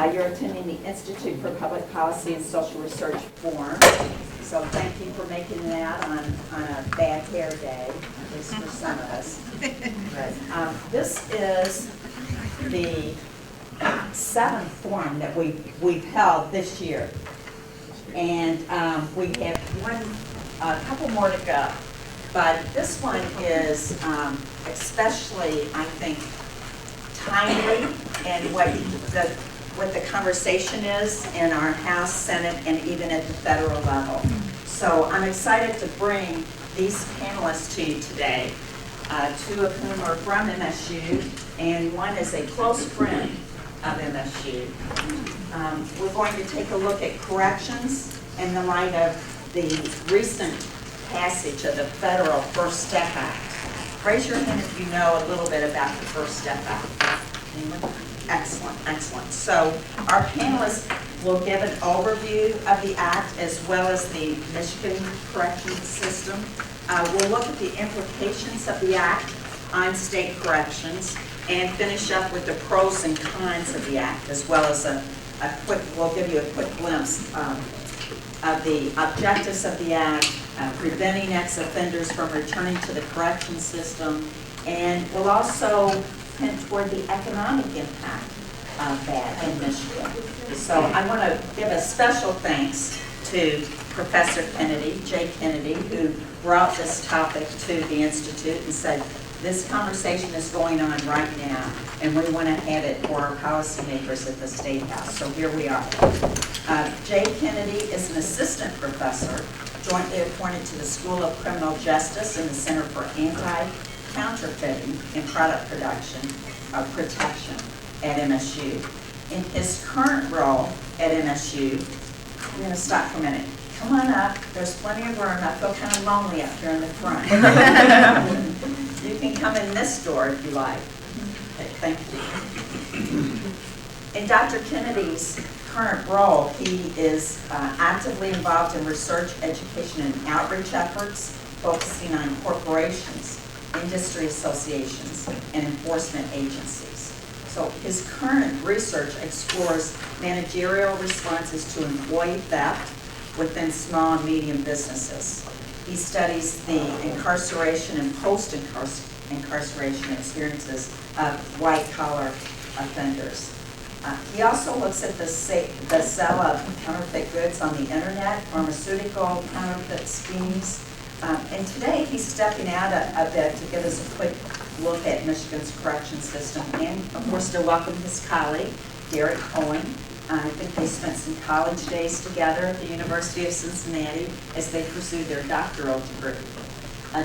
You're attending the Institute for Public Policy and Social Research Forum. So thank you for making that on a bad hair day, at least for some of us. But, this is the seventh forum that we've held this year. And we have a couple more to go. But this one is especially, I think, timely and what the conversation is in our House, Senate, and even at the federal level. So I'm excited to bring these panelists to you today, two of whom are from MSU, and one is a close friend of MSU. We're going to take a look at corrections in the light of the recent passage of the federal First Step Act. Raise your hand if you know a little bit about the First Step Act. Anyone? Excellent, excellent. So our panelists will give an overview of the act as well as the Michigan corrections system. We'll look at the implications of the act on state corrections and finish up with the pros and cons of the act, as well as we'll give you a quick glimpse of the objectives of the act, preventing ex-offenders from returning to the correction system, and we'll also hint toward the economic impact of that in Michigan. So I want to give a special thanks to Professor Kennedy, Jay Kennedy, who brought this topic to the Institute and said, this conversation is going on right now, and we want to have it for our policymakers at the State House. So here we are. Jay Kennedy is an assistant professor, jointly appointed to the School of Criminal Justice and the Center for Anti-Counterfeiting in Product Protection at MSU. In his current role at MSU, I'm going to stop for a minute. Come on up. There's plenty of room. I feel kind of lonely up here in the front. You can come in this door if you like. Okay, thank you. In Dr. Kennedy's current role, he is actively involved in research, education, and outreach efforts, focusing on corporations, industry associations, and enforcement agencies. So his current research explores managerial responses to employee theft within small and medium businesses. He studies the incarceration and post-incarceration experiences of white-collar offenders. He also looks at the sale of counterfeit goods on the internet, pharmaceutical counterfeit schemes, and today he's stepping out a bit to give us a quick look at Michigan's correction system, and of course to welcome his colleague, Derek Cohen. I think they spent some college days together at the University of Cincinnati as they pursued their doctoral degree.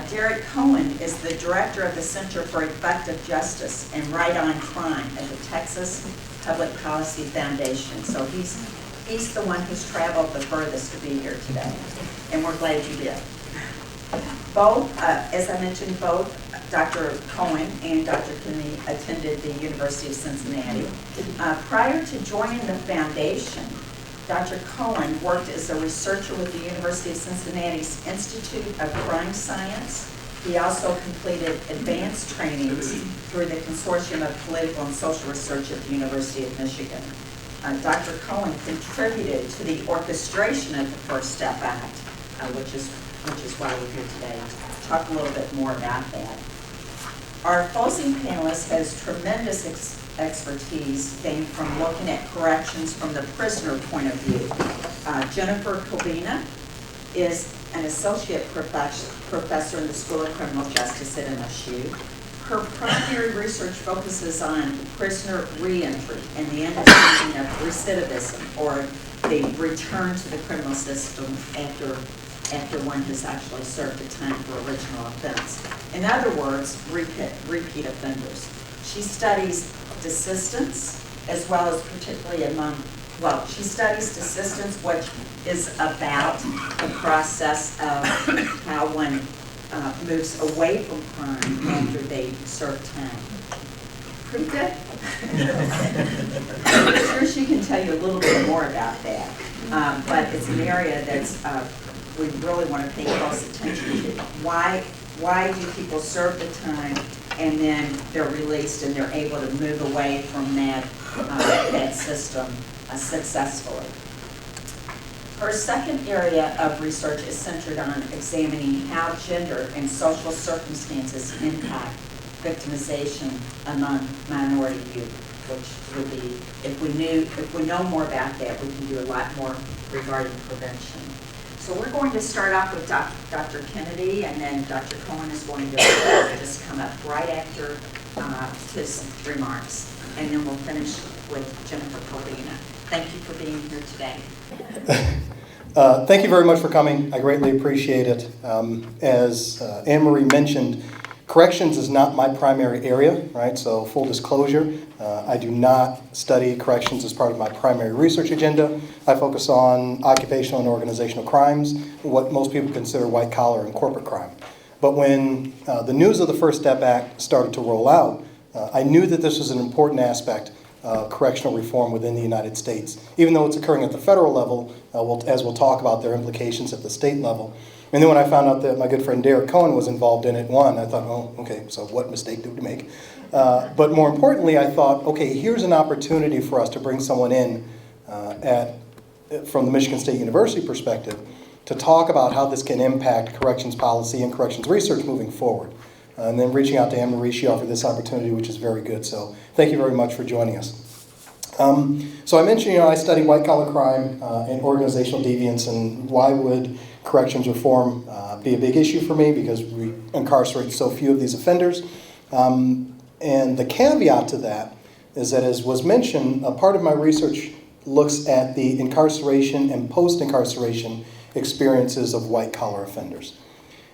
Derek Cohen is the director of the Center for Effective Justice and Right on Crime at the Texas Public Policy Foundation. So he's the one who's traveled the furthest to be here today, and we're glad you did. Both, as I mentioned, both Dr. Cohen and Dr. Kennedy attended the University of Cincinnati. Prior to joining the foundation, Dr. Cohen worked as a researcher with the University of Cincinnati's Institute of Crime Science. He also completed advanced trainings through the Consortium of Political and Social Research at the University of Michigan. Dr. Cohen contributed to the orchestration of the First Step Act, which is why we're here today to talk a little bit more about that. Our opposing panelist has tremendous expertise gained from looking at corrections from the prisoner point of view. Jennifer Kobina is an associate professor in the School of Criminal Justice at MSU. Her primary research focuses on prisoner reentry and the understanding of recidivism, or the return to the criminal system after one has actually served the time for original offense. In other words, repeat offenders. She studies desistance, as well as particularly she studies desistance, which is about the process of how one moves away from crime after they serve time. Pretty good? I'm sure she can tell you a little bit more about that, but it's an area that's we really want to pay close attention to. Why do people serve the time, and then they're released and they're able to move away from that system successfully. Her second area of research is centered on examining how gender and social circumstances impact victimization among minority youth, which would be, if we know more about that, we can do a lot more regarding prevention. So we're going to start off with Dr. Kennedy, and then Dr. Cohen is going to just come up right after his remarks, and then we'll finish with Jennifer Colina. Thank you for being here today. Thank you very much for coming. I greatly appreciate it. As Anne-Marie mentioned, corrections is not my primary area, right? So full disclosure, I do not study corrections as part of my primary research agenda. I focus on occupational and organizational crimes, what most people consider white collar and corporate crime. But when the news of the First Step Act started to roll out, I knew that this was an important aspect of correctional reform within the United States. Even though it's occurring at the federal level, as we'll talk about their implications at the state level. And then when I found out that my good friend Derek Cohen was involved in it, I thought, oh, okay, so what mistake did we make? But more importantly, I thought, okay, here's an opportunity for us to bring someone in from the Michigan State University perspective to talk about how this can impact corrections policy and corrections research moving forward. And then reaching out to Anne-Marie, she offered this opportunity, which is very good. So thank you very much for joining us. So I mentioned, I study white-collar crime and organizational deviance, and why would corrections reform be a big issue for me? Because we incarcerate so few of these offenders. And the caveat to that is that, as was mentioned, a part of my research looks at the incarceration and post-incarceration experiences of white-collar offenders.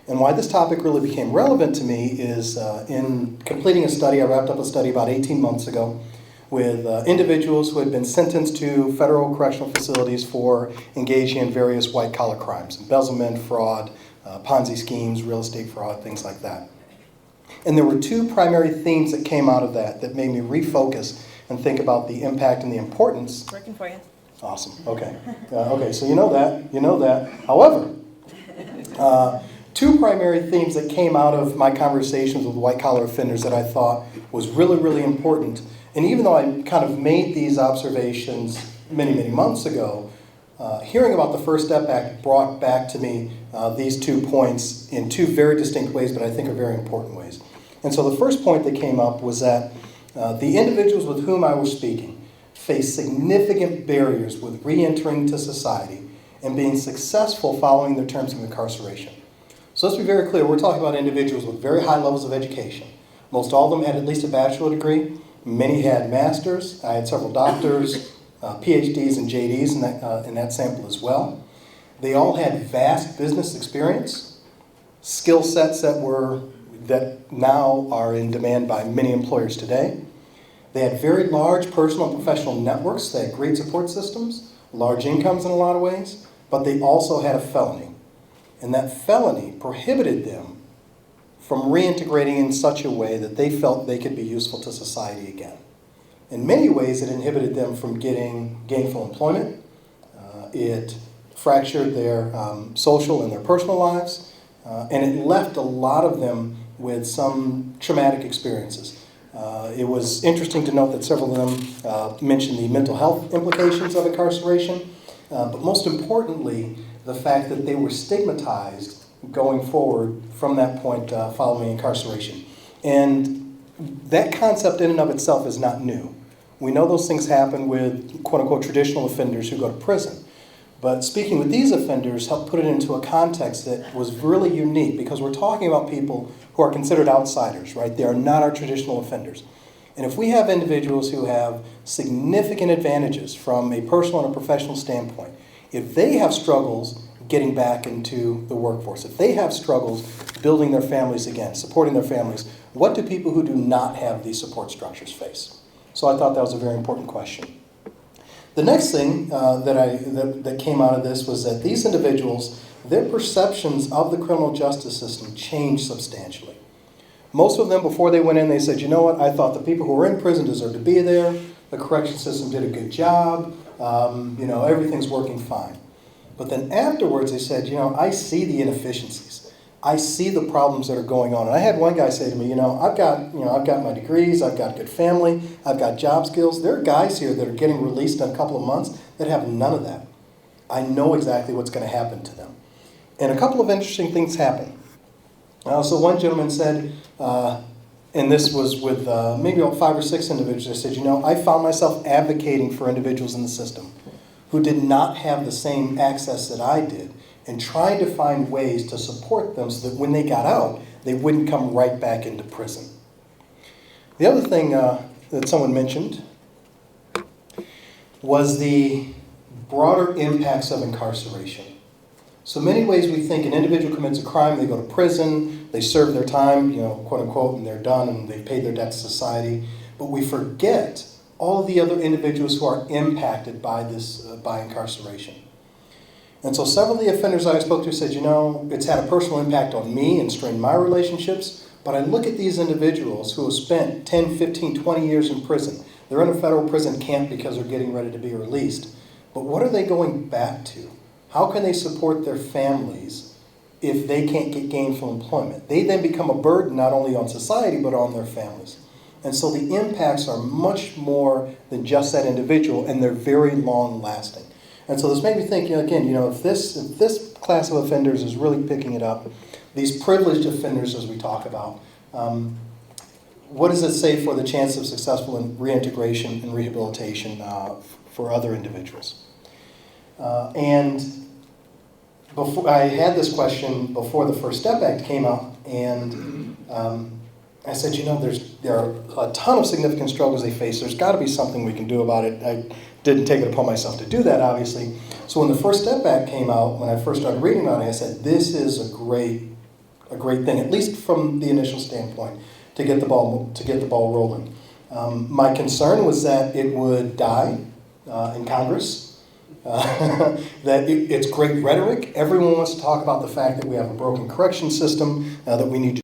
And why this topic really became relevant to me is in completing a study, I wrapped up a study about 18 months ago with individuals who had been sentenced to federal correctional facilities for engaging in various white-collar crimes, embezzlement, fraud, Ponzi schemes, real estate fraud, things like that. And there were two primary themes that came out of that made me refocus and think about the impact and the importance. Working for you. Awesome, okay. Okay, so you know that. However, two primary themes that came out of my conversations with white-collar offenders that I thought was really, really important. And even though I kind of made these observations many, many months ago, hearing about the First Step Act brought back to me these 2 points in two very distinct ways, but I think are very important ways. And so the first point that came up was that the individuals with whom I was speaking face significant barriers with re-entering to society and being successful following their terms of incarceration. So let's be very clear, we're talking about individuals with very high levels of education. Most all of them had at least a bachelor degree. Many had masters. I had several doctors, PhDs and JDs in that sample as well. They all had vast business experience, skill sets that now are in demand by many employers today. They had very large personal and professional networks. They had great support systems, large incomes in a lot of ways, but they also had a felony. And that felony prohibited them from reintegrating in such a way that they felt they could be useful to society again. In many ways, it inhibited them from getting gainful employment. It fractured their social and their personal lives, and it left a lot of them with some traumatic experiences. It was interesting to note that several of them mentioned the mental health implications of incarceration, but most importantly, the fact that they were stigmatized going forward from that point following incarceration. And that concept in and of itself is not new. We know those things happen with quote-unquote traditional offenders who go to prison. But speaking with these offenders helped put it into a context that was really unique, because we're talking about people who are considered outsiders, right? They are not our traditional offenders. And if we have individuals who have significant advantages from a personal and a professional standpoint, if they have struggles getting back into the workforce, if they have struggles building their families again, supporting their families, what do people who do not have these support structures face? So I thought that was a very important question. The next thing that came out of this was that these individuals, their perceptions of the criminal justice system changed substantially. Most of them, before they went in, they said, you know what, I thought the people who were in prison deserved to be there, the correction system did a good job, everything's working fine. But then afterwards they said, I see the inefficiencies. I see the problems that are going on. And I had one guy say to me, I've got my degrees, I've got good family, I've got job skills. There are guys here that are getting released in a couple of months that have none of that. I know exactly what's going to happen to them. And a couple of interesting things happen. So one gentleman said, and this was with maybe about 5 or 6 individuals, I said, I found myself advocating for individuals in the system who did not have the same access that I did, and trying to find ways to support them so that when they got out, they wouldn't come right back into prison. The other thing that someone mentioned was the broader impacts of incarceration. So many ways we think an individual commits a crime, they go to prison, they serve their time, quote unquote, and they're done and they've paid their debt to society. But we forget all of the other individuals who are impacted by this, by incarceration. And so several of the offenders I spoke to said, it's had a personal impact on me and strained my relationships, but I look at these individuals who have spent 10, 15, 20 years in prison. They're in a federal prison camp because they're getting ready to be released. But what are they going back to? How can they support their families if they can't get gainful employment? They then become a burden not only on society, but on their families. And so the impacts are much more than just that individual, and they're very long lasting. And so this made me think, again, if this class of offenders is really picking it up, these privileged offenders, as we talk about, what does it say for the chance of successful reintegration and rehabilitation for other individuals? And before I had this question before the First Step Act came out, and I said, there are a ton of significant struggles they face. There's got to be something we can do about it. I didn't take it upon myself to do that, obviously. So when the First Step Act came out, when I first started reading about it, I said, this is a great thing, at least from the initial standpoint, to get the ball rolling. My concern was that it would die in Congress. That it's great rhetoric. Everyone wants to talk about the fact that we have a broken correction system, that we need to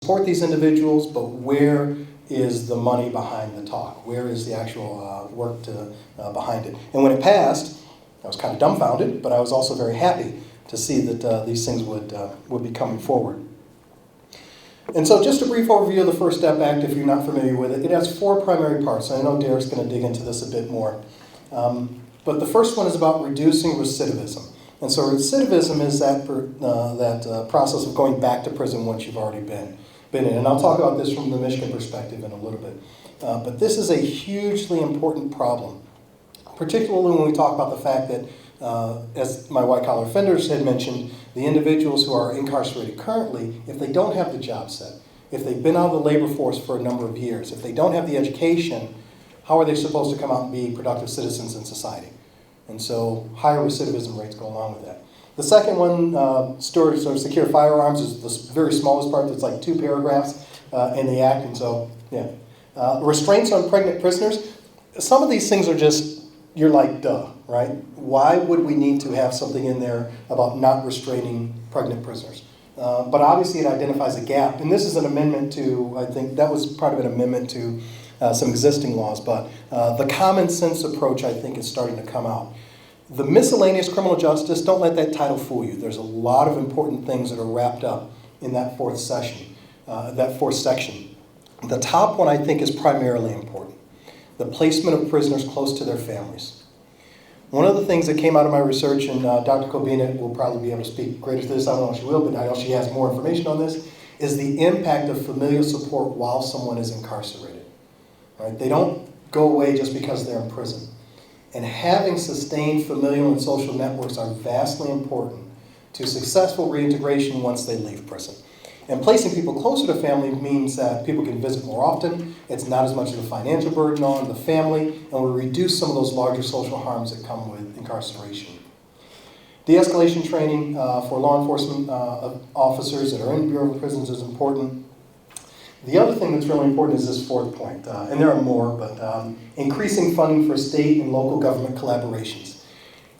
support these individuals, but where is the money behind the talk? Where is the actual work behind it? And when it passed, I was kind of dumbfounded, but I was also very happy to see that these things would be coming forward. And so just a brief overview of the First Step Act, if you're not familiar with it. It has 4 primary parts. I know Derek's going to dig into this a bit more. But the first one is about reducing recidivism. And so recidivism is that process of going back to prison once you've already been in. And I'll talk about this from the Michigan perspective in a little bit. But this is a hugely important problem, particularly when we talk about the fact that, as my white-collar offenders had mentioned, the individuals who are incarcerated currently, if they don't have the job set, if they've been out of the labor force for a number of years, if they don't have the education, how are they supposed to come out and be productive citizens in society? And so higher recidivism rates go along with that. The second one, storage or secure firearms, is the very smallest part. That's like 2 paragraphs in the act. And so, restraints on pregnant prisoners. Some of these things are just, you're like, duh, right? Why would we need to have something in there about not restraining pregnant prisoners? But obviously it identifies a gap. And this is an amendment to, I think that was part of an amendment to some existing laws. But the common sense approach, I think, is starting to come out. The miscellaneous criminal justice, don't let that title fool you. There's a lot of important things that are wrapped up in that fourth section. The top one, I think, is primarily important. The placement of prisoners close to their families. One of the things that came out of my research, and Dr. Kobina will probably be able to speak greater to this, I don't know if she will, but I know she has more information on this, is the impact of familial support while someone is incarcerated. Right? They don't go away just because they're in prison. And having sustained familial and social networks are vastly important to successful reintegration once they leave prison. And placing people closer to family means that people can visit more often. It's not as much of a financial burden on the family, and will reduce some of those larger social harms that come with incarceration. De-escalation training for law enforcement officers that are in Bureau of Prisons is important. The other thing that's really important is this fourth point, and there are more, but increasing funding for state and local government collaborations.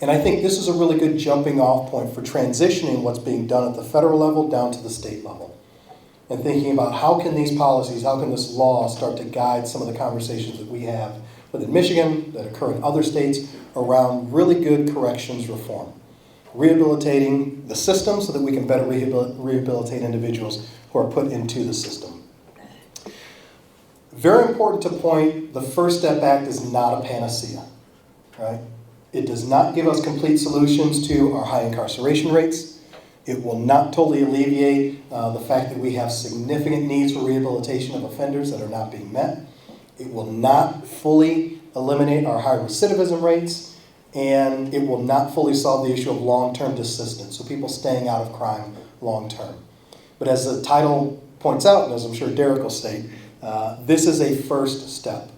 And I think this is a really good jumping off point for transitioning what's being done at the federal level down to the state level. And thinking about how can these policies, how can this law start to guide some of the conversations that we have within Michigan, that occur in other states, around really good corrections reform. rehabilitating the system so that we can better rehabilitate individuals who are put into the system. Very important to point, the First Step Act is not a panacea, right? It does not give us complete solutions to our high incarceration rates. It will not totally alleviate the fact that we have significant needs for rehabilitation of offenders that are not being met. It will not fully eliminate our high recidivism rates, and it will not fully solve the issue of long-term desistance, so people staying out of crime long-term. But as the title points out, and as I'm sure Derek will state, this is a first step.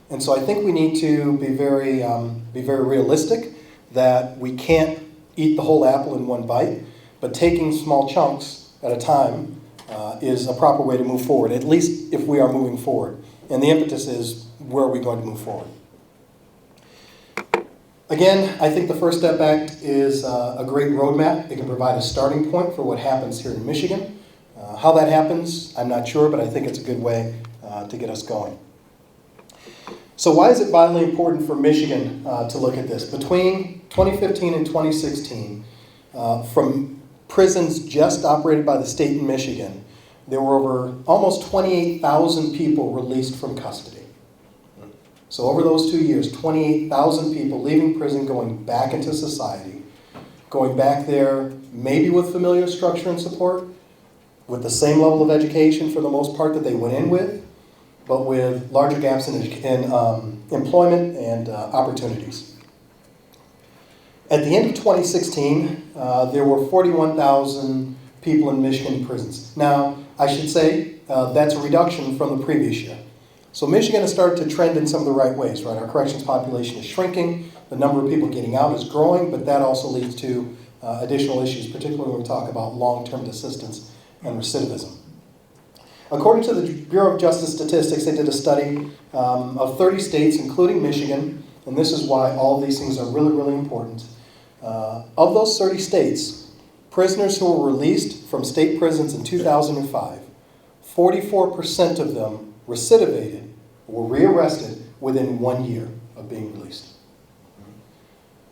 And so I think we need to be very realistic that we can't eat the whole apple in one bite, but taking small chunks at a time is a proper way to move forward, at least if we are moving forward. And the impetus is, where are we going to move forward? Again, I think the First Step Act is a great roadmap. It can provide a starting point for what happens here in Michigan. How that happens, I'm not sure, but I think it's a good way to get us going. So why is it vitally important for Michigan to look at this? Between 2015 and 2016, from prisons just operated by the state in Michigan, there were over almost 28,000 people released from custody. So over those 2 years, 28,000 people leaving prison, going back into society, going back there maybe with familiar structure and support, with the same level of education for the most part that they went in with, but with larger gaps in employment and opportunities. At the end of 2016, there were 41,000 people in Michigan prisons. Now, I should say that's a reduction from the previous year. So Michigan has started to trend in some of the right ways, right? Our corrections population is shrinking, the number of people getting out is growing, but that also leads to additional issues, particularly when we talk about long-term desistance and recidivism. According to the Bureau of Justice Statistics, they did a study of 30 states, including Michigan, and this is why all of these things are really, really important. Of those 30 states, prisoners who were released from state prisons in 2005, 44% of them recidivated, were rearrested within 1 year of being released.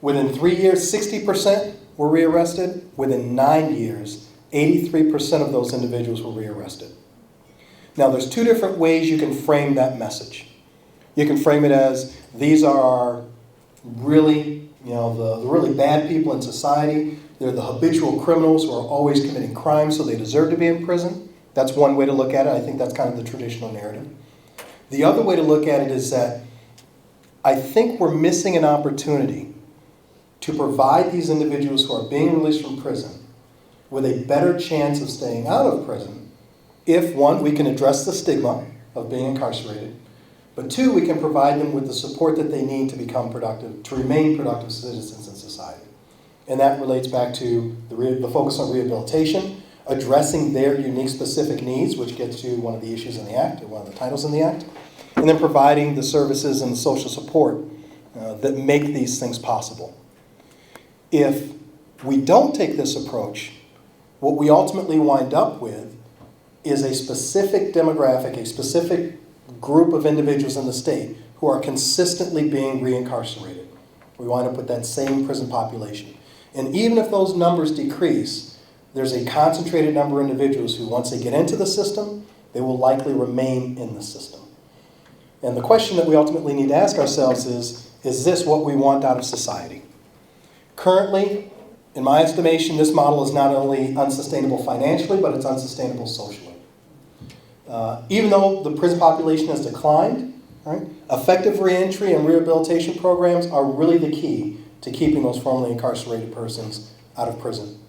Within 3 years, 60% were rearrested. Within 9 years, 83% of those individuals were rearrested. Now, there's two different ways you can frame that message. You can frame it as, these are really, the really bad people in society. They're the habitual criminals who are always committing crimes, so they deserve to be in prison. That's one way to look at it. I think that's kind of the traditional narrative. The other way to look at it is that I think we're missing an opportunity to provide these individuals who are being released from prison with a better chance of staying out of prison if, one, we can address the stigma of being incarcerated, but two, we can provide them with the support that they need to become productive, to remain productive citizens in society. And that relates back to the focus on rehabilitation, addressing their unique specific needs, which gets to one of the issues in the Act, or one of the titles in the Act, and then providing the services and the social support that make these things possible. If we don't take this approach, what we ultimately wind up with is a specific demographic, a specific group of individuals in the state who are consistently being reincarcerated. We wind up with that same prison population. And even if those numbers decrease, there's a concentrated number of individuals who, once they get into the system, they will likely remain in the system. And the question that we ultimately need to ask ourselves is this what we want out of society? Currently, in my estimation, this model is not only unsustainable financially, but it's unsustainable socially. Even though the prison population has declined, right, effective reentry and rehabilitation programs are really the key to keeping those formerly incarcerated persons out of prison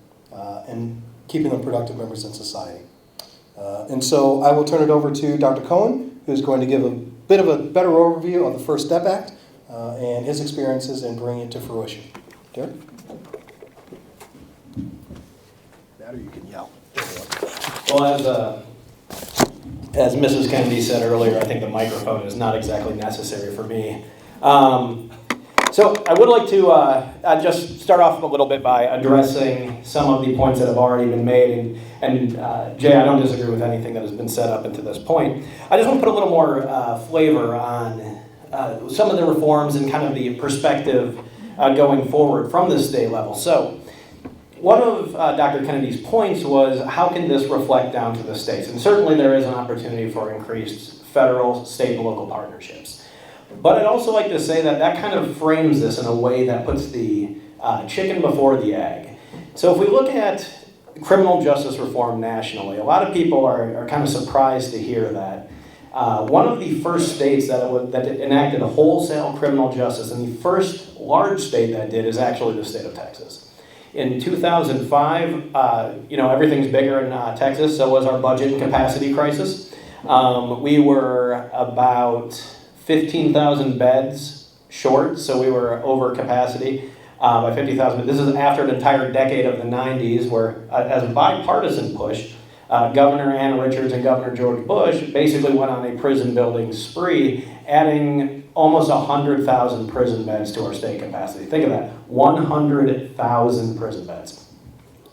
and keeping them productive members in society. And so I will turn it over to Dr. Cohen, who's going to give a bit of a better overview of the First Step Act and his experiences in bringing it to fruition. Derek? That or you can yell. Well, as Mrs. Kennedy said earlier, I think the microphone is not exactly necessary for me. So I would like to just start off a little bit by addressing some of the points that have already been made. And Jay, I don't disagree with anything that has been said up until this point. I just want to put a little more flavor on some of the reforms and kind of the perspective going forward from the state level. So one of Dr. Kennedy's points was, how can this reflect down to the states? And certainly there is an opportunity for increased federal, state, and local partnerships. But I'd also like to say that that kind of frames this in a way that puts the chicken before the egg. So if we look at criminal justice reform nationally, a lot of people are kind of surprised to hear that. One of the first states that enacted a wholesale criminal justice, and the first large state that did, is actually the state of Texas. In 2005, everything's bigger in Texas, so was our budget and capacity crisis. We were about 15,000 beds short, so we were over capacity by 50,000. This is after an entire decade of the 90s, where as a bipartisan push, Governor Ann Richards and Governor George Bush basically went on a prison building spree, adding almost 100,000 prison beds to our state capacity. Think of that, 100,000 prison beds.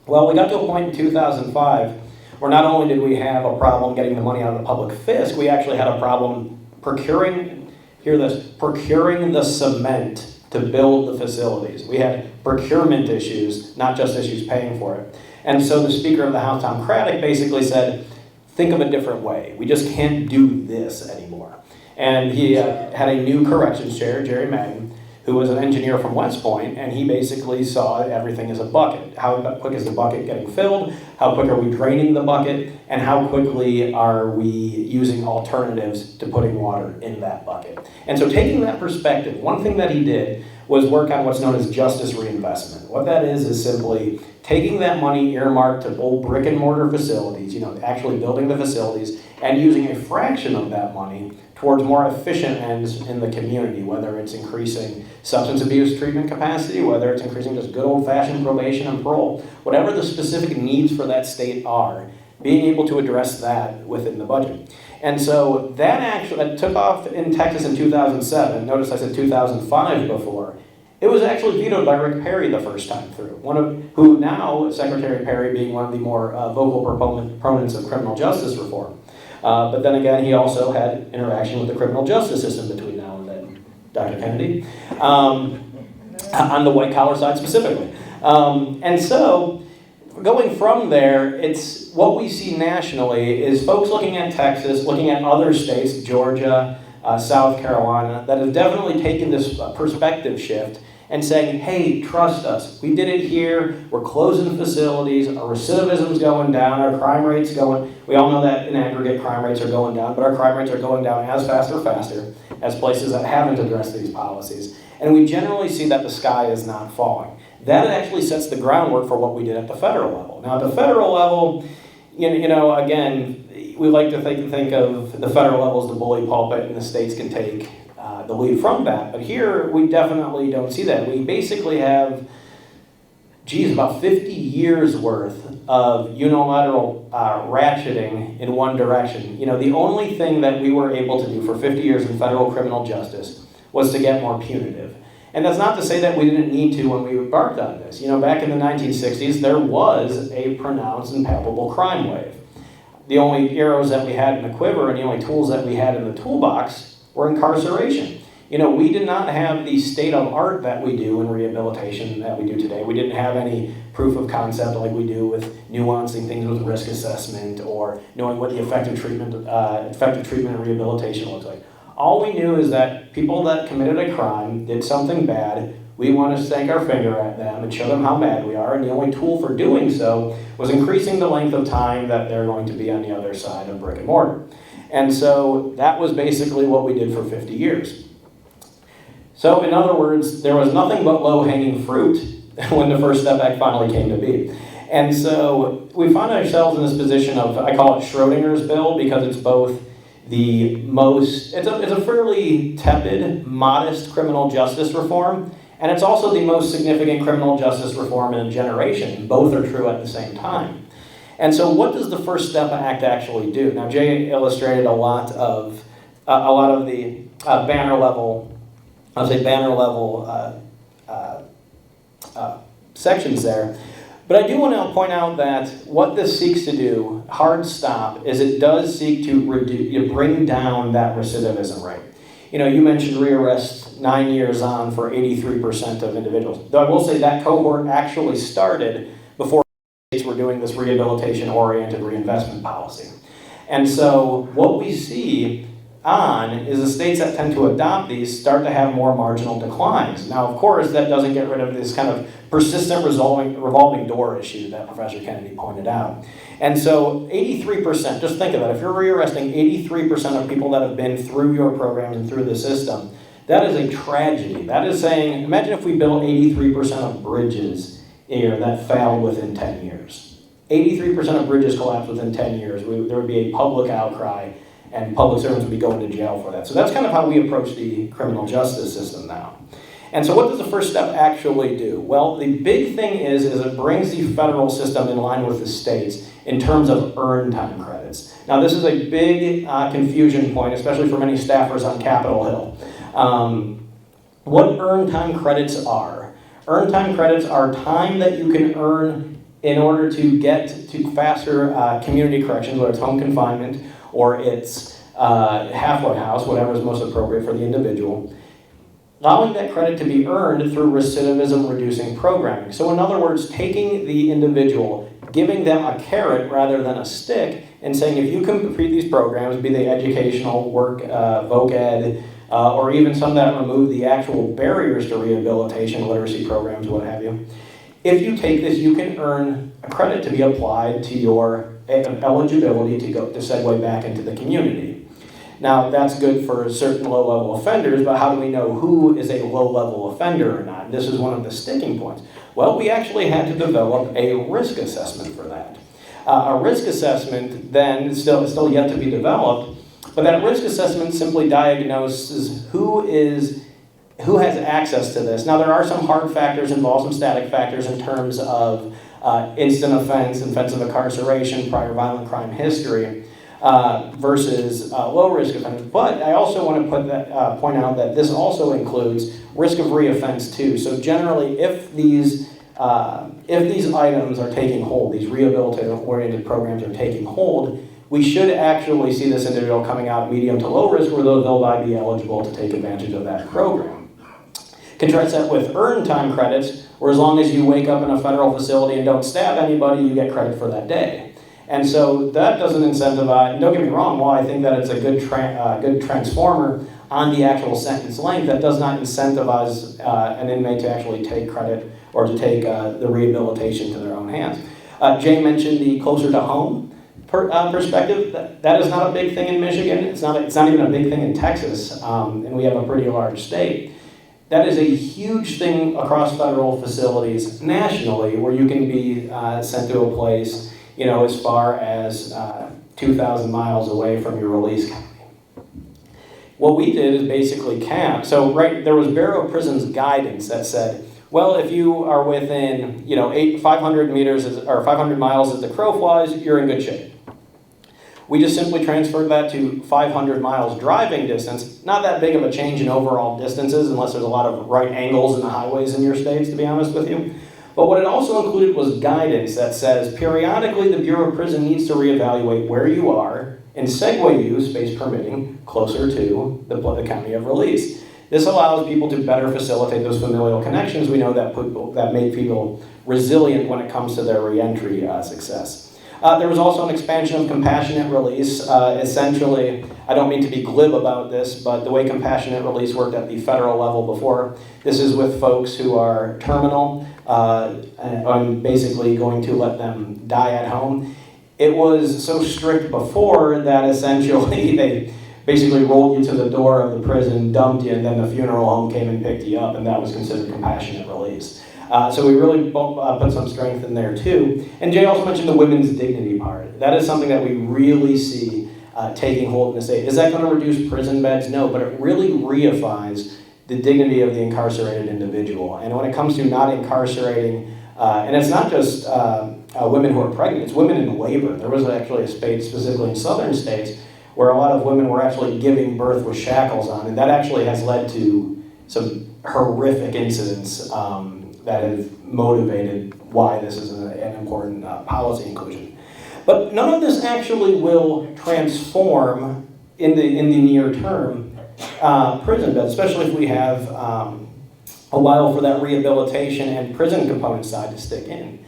Well, we got to a point in 2005 where not only did we have a problem getting the money out of the public fisc, we actually had a problem procuring the cement to build the facilities. We had procurement issues, not just issues paying for it. And so the Speaker of the House, Tom Craddock, basically said, think of a different way. We just can't do this anymore. And he had a new corrections chair, Jerry Madden, who was an engineer from West Point, and he basically saw everything as a bucket. How quick is the bucket getting filled? How quick are we draining the bucket? And how quickly are we using alternatives to putting water in that bucket? And so taking that perspective, one thing that he did was work on what's known as justice reinvestment. What that is simply taking that money earmarked to old brick and mortar facilities, actually building the facilities, and using a fraction of that money towards more efficient ends in the community, whether it's increasing substance abuse treatment capacity, whether it's increasing just good old-fashioned probation and parole, whatever the specific needs for that state are, being able to address that within the budget. And so that took off in Texas in 2007. Notice I said 2005 before. It was actually vetoed by Rick Perry the first time through, who now, Secretary Perry being one of the more vocal proponents of criminal justice reform. But then again, he also had interaction with the criminal justice system between now and then, Dr. Kennedy, on the white-collar side specifically. And so, going from there, it's what we see nationally is folks looking at Texas, looking at other states, Georgia, South Carolina, that have definitely taken this perspective shift and saying, hey, trust us. We did it here. We're closing facilities. Our recidivism's going down. Our crime rate's going. We all know that in aggregate crime rates are going down, but our crime rates are going down as fast or faster as places that haven't addressed these policies. And we generally see that the sky is not falling. That actually sets the groundwork for what we did at the federal level. Now, at the federal level, again, we like to think of the federal level as the bully pulpit, and the states can take the lead from that. But here, we definitely don't see that. We basically have, about 50 years worth of unilateral ratcheting in one direction. The only thing that we were able to do for 50 years in federal criminal justice was to get more punitive. And that's not to say that we didn't need to when we embarked on this. Back in the 1960s, there was a pronounced and palpable crime wave. The only arrows that we had in the quiver and the only tools that we had in the toolbox were incarceration. We did not have the state of art that we do in rehabilitation that we do today. We didn't have any proof of concept like we do with nuancing things with risk assessment or knowing what the effective treatment and rehabilitation looks like. All we knew is that people that committed a crime, did something bad, we want to stank our finger at them and show them how mad we are, and the only tool for doing so was increasing the length of time that they're going to be on the other side of brick and mortar. And so that was basically what we did for 50 years. So in other words, there was nothing but low-hanging fruit when the First Step Act finally came to be. And so we find ourselves in this position of, I call it Schrodinger's bill, because it's both it's a fairly tepid, modest criminal justice reform, and it's also the most significant criminal justice reform in a generation. Both are true at the same time. And so what does the First Step Act actually do? Now, Jay illustrated a lot of the banner level sections there. But I do want to point out that what this seeks to do, hard stop, is it does seek to bring down that recidivism rate. You mentioned rearrest 9 years on for 83% of individuals. Though I will say that cohort actually started before states were doing this rehabilitation-oriented reinvestment policy. And so what we see is the states that tend to adopt these start to have more marginal declines. Now, of course, that doesn't get rid of this kind of persistent revolving door issue that Professor Kennedy pointed out. And so 83%, just think of it, if you're rearresting 83% of people that have been through your programs and through the system, that is a tragedy. That is saying, imagine if we built 83% of bridges here that failed within 10 years. 83% of bridges collapsed within 10 years. There would be a public outcry, and public servants would be going to jail for that. So that's kind of how we approach the criminal justice system now. And so what does the first step actually do? Well, the big thing is it brings the federal system in line with the states in terms of earned time credits. Now, this is a big confusion point, especially for many staffers on Capitol Hill. What earned time credits are? Earned time credits are time that you can earn in order to get to faster community corrections, whether it's home confinement or it's halfway house, whatever is most appropriate for the individual, allowing that credit to be earned through recidivism-reducing programming. So in other words, taking the individual, giving them a carrot rather than a stick, and saying if you complete these programs, be they educational, work, voc ed, or even some that remove the actual barriers to rehabilitation, literacy programs, what have you, if you take this, you can earn a credit to be applied to your eligibility to segue back into the community. Now, that's good for certain low-level offenders, but how do we know who is a low-level offender or not? This is one of the sticking points. Well, we actually had to develop a risk assessment for that. A risk assessment then is still yet to be developed, but that risk assessment simply diagnoses who has access to this. Now, there are some hard factors involved, some static factors in terms of instant offense, offensive incarceration, prior violent crime history, versus low-risk offenders. But I also want to point out that this also includes risk of reoffense too. So generally, if these items are taking hold, these rehabilitative-oriented programs are taking hold, we should actually see this individual coming out medium to low risk, where they'll be eligible to take advantage of that program. Contrast that with earned time credits, where as long as you wake up in a federal facility and don't stab anybody, you get credit for that day. And so that doesn't incentivize, don't get me wrong, while I think that it's a good transformer on the actual sentence length, that does not incentivize an inmate to actually take credit or to take the rehabilitation to their own hands. Jay mentioned the closer to home perspective. That is not a big thing in Michigan. It's not even a big thing in Texas, and we have a pretty large state. That is a huge thing across federal facilities nationally, where you can be sent to a place, as far as 2,000 miles away from your release county. What we did is basically cap. So there was Bureau of Prisons guidance that said, well, if you are within 500 meters or 500 miles as the crow flies, you're in good shape. We just simply transferred that to 500 miles driving distance. Not that big of a change in overall distances, unless there's a lot of right angles in the highways in your states, to be honest with you. But what it also included was guidance that says, periodically the Bureau of Prison needs to reevaluate where you are and segue you, space permitting, closer to the county of release. This allows people to better facilitate those familial connections we know that make people resilient when it comes to their reentry success. There was also an expansion of compassionate release. Essentially, I don't mean to be glib about this, but the way compassionate release worked at the federal level before, this is with folks who are terminal, and basically going to let them die at home. It was so strict before that essentially they basically rolled you to the door of the prison, dumped you, and then the funeral home came and picked you up, and that was considered compassionate release. So we really put some strength in there too. And Jay also mentioned the women's dignity part. That is something that we really see taking hold in the state. Is that going to reduce prison beds? No, but it really reifies the dignity of the incarcerated individual. And when it comes to not incarcerating, and it's not just women who are pregnant, it's women in labor. There was actually a space specifically in southern states where a lot of women were actually giving birth with shackles on, and that actually has led to some horrific incidents that have motivated why this is an important policy inclusion. But none of this actually will transform in the near term prison beds, especially if we have a while for that rehabilitation and prison component side to stick in.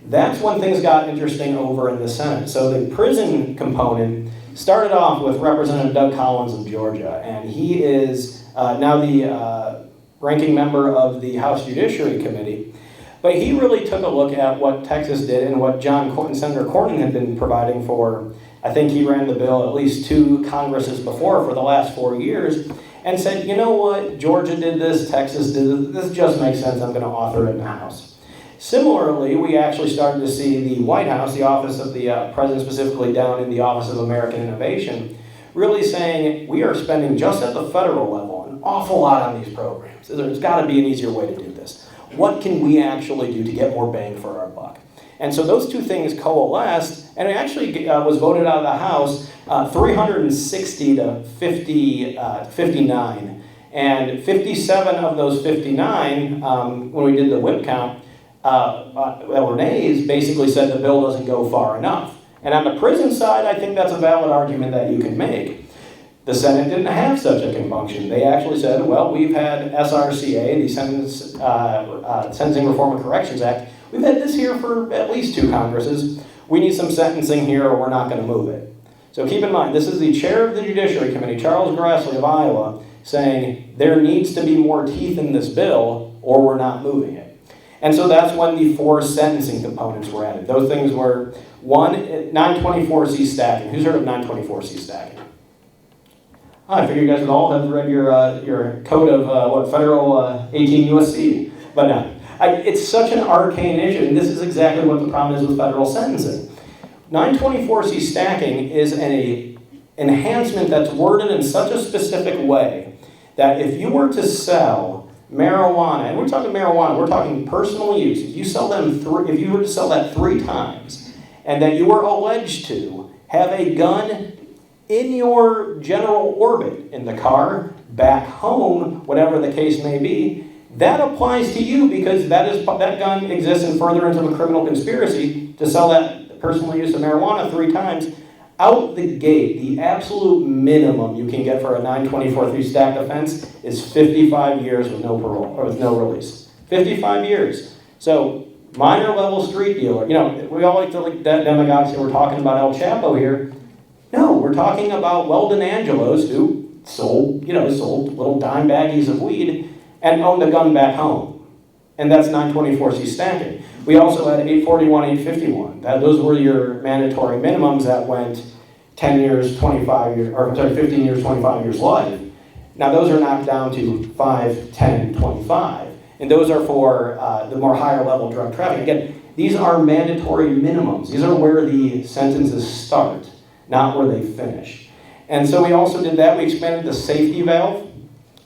That's when things got interesting over in the Senate. So the prison component started off with Representative Doug Collins of Georgia, and he is now the ranking member of the House Judiciary Committee. But he really took a look at what Texas did and what Senator Cornyn had been providing for, I think he ran the bill at least 2 Congresses before for the last 4 years, and said, you know what, Georgia did this, Texas did this just makes sense, I'm going to author it in the House. Similarly, we actually started to see the White House, the Office of the President, specifically down in the Office of American Innovation, really saying we are spending just at the federal level an awful lot on these programs. There's got to be an easier way to do this. What can we actually do to get more bang for our buck? And so those 2 things coalesced, and it actually was voted out of the House 360 to 59. And 57 of those 59, when we did the whip count, that were nays, basically said the bill doesn't go far enough. And on the prison side, I think that's a valid argument that you can make. The Senate didn't have such a compunction. They actually said, well, we've had SRCA, the Sentencing Reform and Corrections Act, we've had this here for at least 2 Congresses. We need some sentencing here or we're not going to move it. So keep in mind, this is the chair of the Judiciary Committee, Charles Grassley of Iowa, saying there needs to be more teeth in this bill or we're not moving it. And so that's when the 4 sentencing components were added. Those things were, 1, 924C stacking. Who's heard of 924C stacking? I figure you guys would all have read your code of federal 18 USC. But no, it's such an arcane issue, and this is exactly what the problem is with federal sentencing. 924C stacking is an enhancement that's worded in such a specific way that if you were to sell marijuana, and we're talking marijuana, we're talking personal use. If you were to sell that 3 times, and that you were alleged to have a gun in your general orbit, in the car, back home, whatever the case may be, that applies to you because that gun exists in furtherance of a criminal conspiracy to sell that personal use of marijuana 3 times. Out the gate, the absolute minimum you can get for a 924C stacked offense is 55 years with no parole, or with no release. 55 years. So, minor level street dealer, we all like to demagogues say we're talking about El Chapo here. No, we're talking about Weldon Angelos who sold little dime baggies of weed and owned a gun back home. And that's 924C stacking. We also had 841, 851. Those were your mandatory minimums that went 10 years, 25 years, or 15 years, 25 years life. Now those are knocked down to 5, 10, 25. And those are for the more higher level drug trafficking. Again, these are mandatory minimums. These are where the sentences start, not where they finish. And so we also did that. We expanded the safety valve.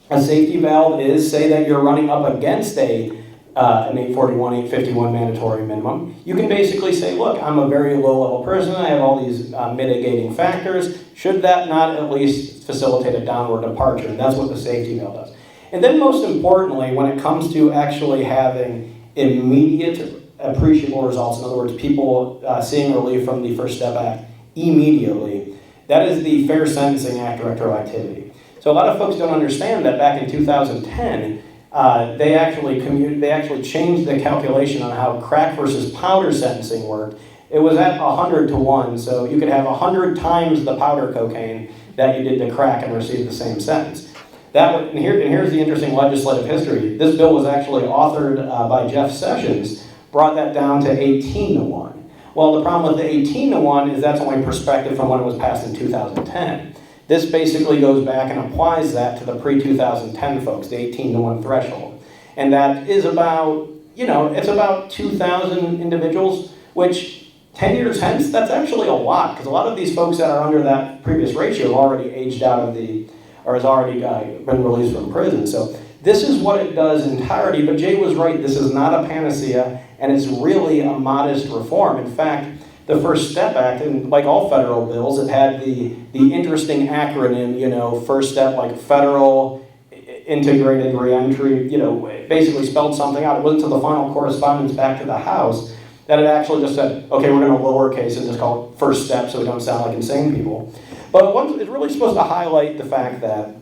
A safety valve is, say that you're running up against an 841, 851 mandatory minimum. You can basically say, look, I'm a very low-level person. I have all these mitigating factors. Should that not at least facilitate a downward departure? And that's what the safety valve does. And then most importantly, when it comes to actually having immediate appreciable results, in other words, people seeing relief from the First Step Act immediately, that is the Fair Sentencing Act retroactivity. So a lot of folks don't understand that back in 2010, they actually changed the calculation on how crack versus powder sentencing worked. It was at 100 to 1, so you could have 100 times the powder cocaine that you did to crack and receive the same sentence. Here's the interesting legislative history. This bill was actually authored by Jeff Sessions, brought that down to 18 to 1. Well, the problem with the 18 to 1 is that's only perspective from when it was passed in 2010. This basically goes back and applies that to the pre-2010 folks, the 18 to 1 threshold. And that is about, it's about 2,000 individuals, which 10 years hence, that's actually a lot, because a lot of these folks that are under that previous ratio have already aged out of or has already been released from prison. So this is what it does entirety, but Jay was right, this is not a panacea, and it's really a modest reform. In fact, the First Step Act, and like all federal bills, it had the interesting acronym, First Step, like Federal Integrated Reentry, basically spelled something out. It wasn't until the final correspondence back to the House that it actually just said, okay, we're going to lowercase and just call it First Step so we don't sound like insane people. But it's really supposed to highlight the fact that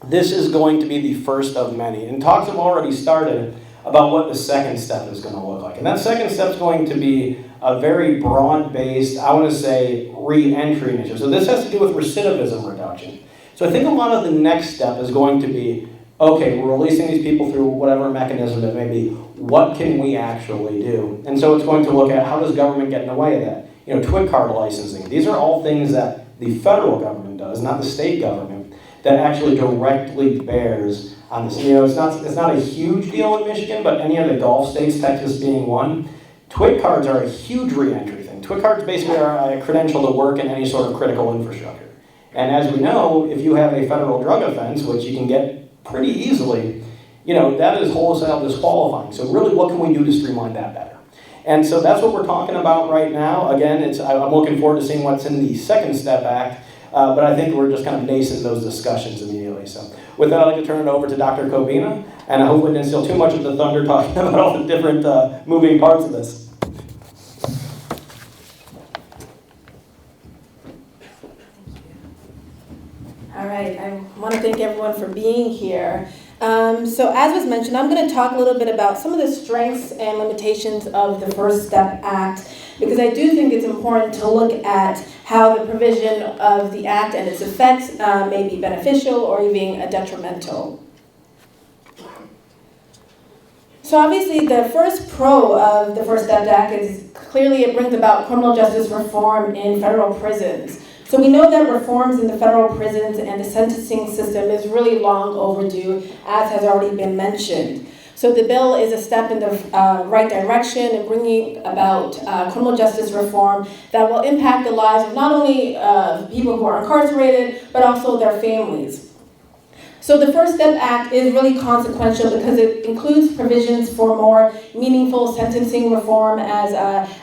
this is going to be the first of many. And talks have already started about what the second step is going to look like. And that second step is going to be a very broad-based, I want to say, re-entry initiative. So this has to do with recidivism reduction. So I think a lot of the next step is going to be, okay, we're releasing these people through whatever mechanism it may be. What can we actually do? And so it's going to look at how does government get in the way of that? You know, twig card licensing. These are all things that the federal government does, not the state government, that actually directly bears on this. You know, it's not a huge deal in Michigan, but any of the Gulf states, Texas being one, twig cards are a huge re-entry thing. Twig cards basically are a credential to work in any sort of critical infrastructure. And as we know, if you have a federal drug offense, which you can get pretty easily, you know, that is wholesale disqualifying. So really, what can we do to streamline that better? And so that's what we're talking about right now. Again, I'm looking forward to seeing what's in the Second Step Act, but I think we're just kind of nascent in those discussions immediately. So with that, I'd like to turn it over to Dr. Kobina, and I hopefully didn't steal too much of the thunder talking about all the different moving parts of this. All right, I want to thank everyone for being here. So as was mentioned, I'm going to talk a little bit about some of the strengths and limitations of the First Step Act, because I do think it's important to look at how the provision of the Act and its effects may be beneficial or even detrimental. So obviously the first pro of the First Step Act is clearly it brings about criminal justice reform in federal prisons. So we know that reforms in the federal prisons and the sentencing system is really long overdue, as has already been mentioned. So the bill is a step in the right direction in bringing about criminal justice reform that will impact the lives of not only people who are incarcerated, but also their families. So the First Step Act is really consequential because it includes provisions for more meaningful sentencing reform, as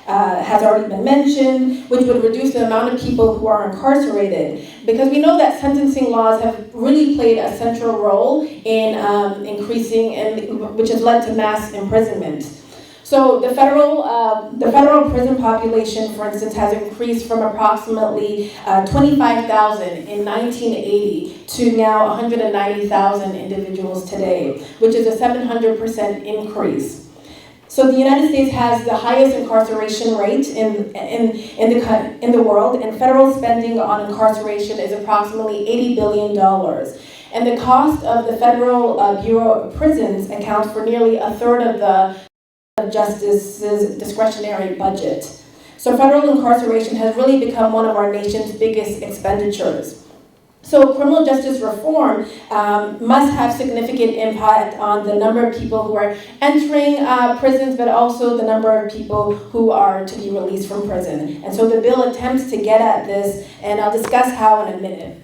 has already been mentioned, which would reduce the amount of people who are incarcerated. Because we know that sentencing laws have really played a central role in increasing, which has led to mass imprisonment. So the federal prison population, for instance, has increased from approximately 25,000 in 1980 to now 190,000 individuals today, which is a 700% increase. So the United States has the highest incarceration rate in the world, and federal spending on incarceration is approximately $80 billion. And the cost of the Federal Bureau of Prisons accounts for nearly a third of the Justice's discretionary budget. So federal incarceration has really become one of our nation's biggest expenditures. So criminal justice reform must have significant impact on the number of people who are entering prisons, but also the number of people who are to be released from prison. And so the bill attempts to get at this, and I'll discuss how in a minute.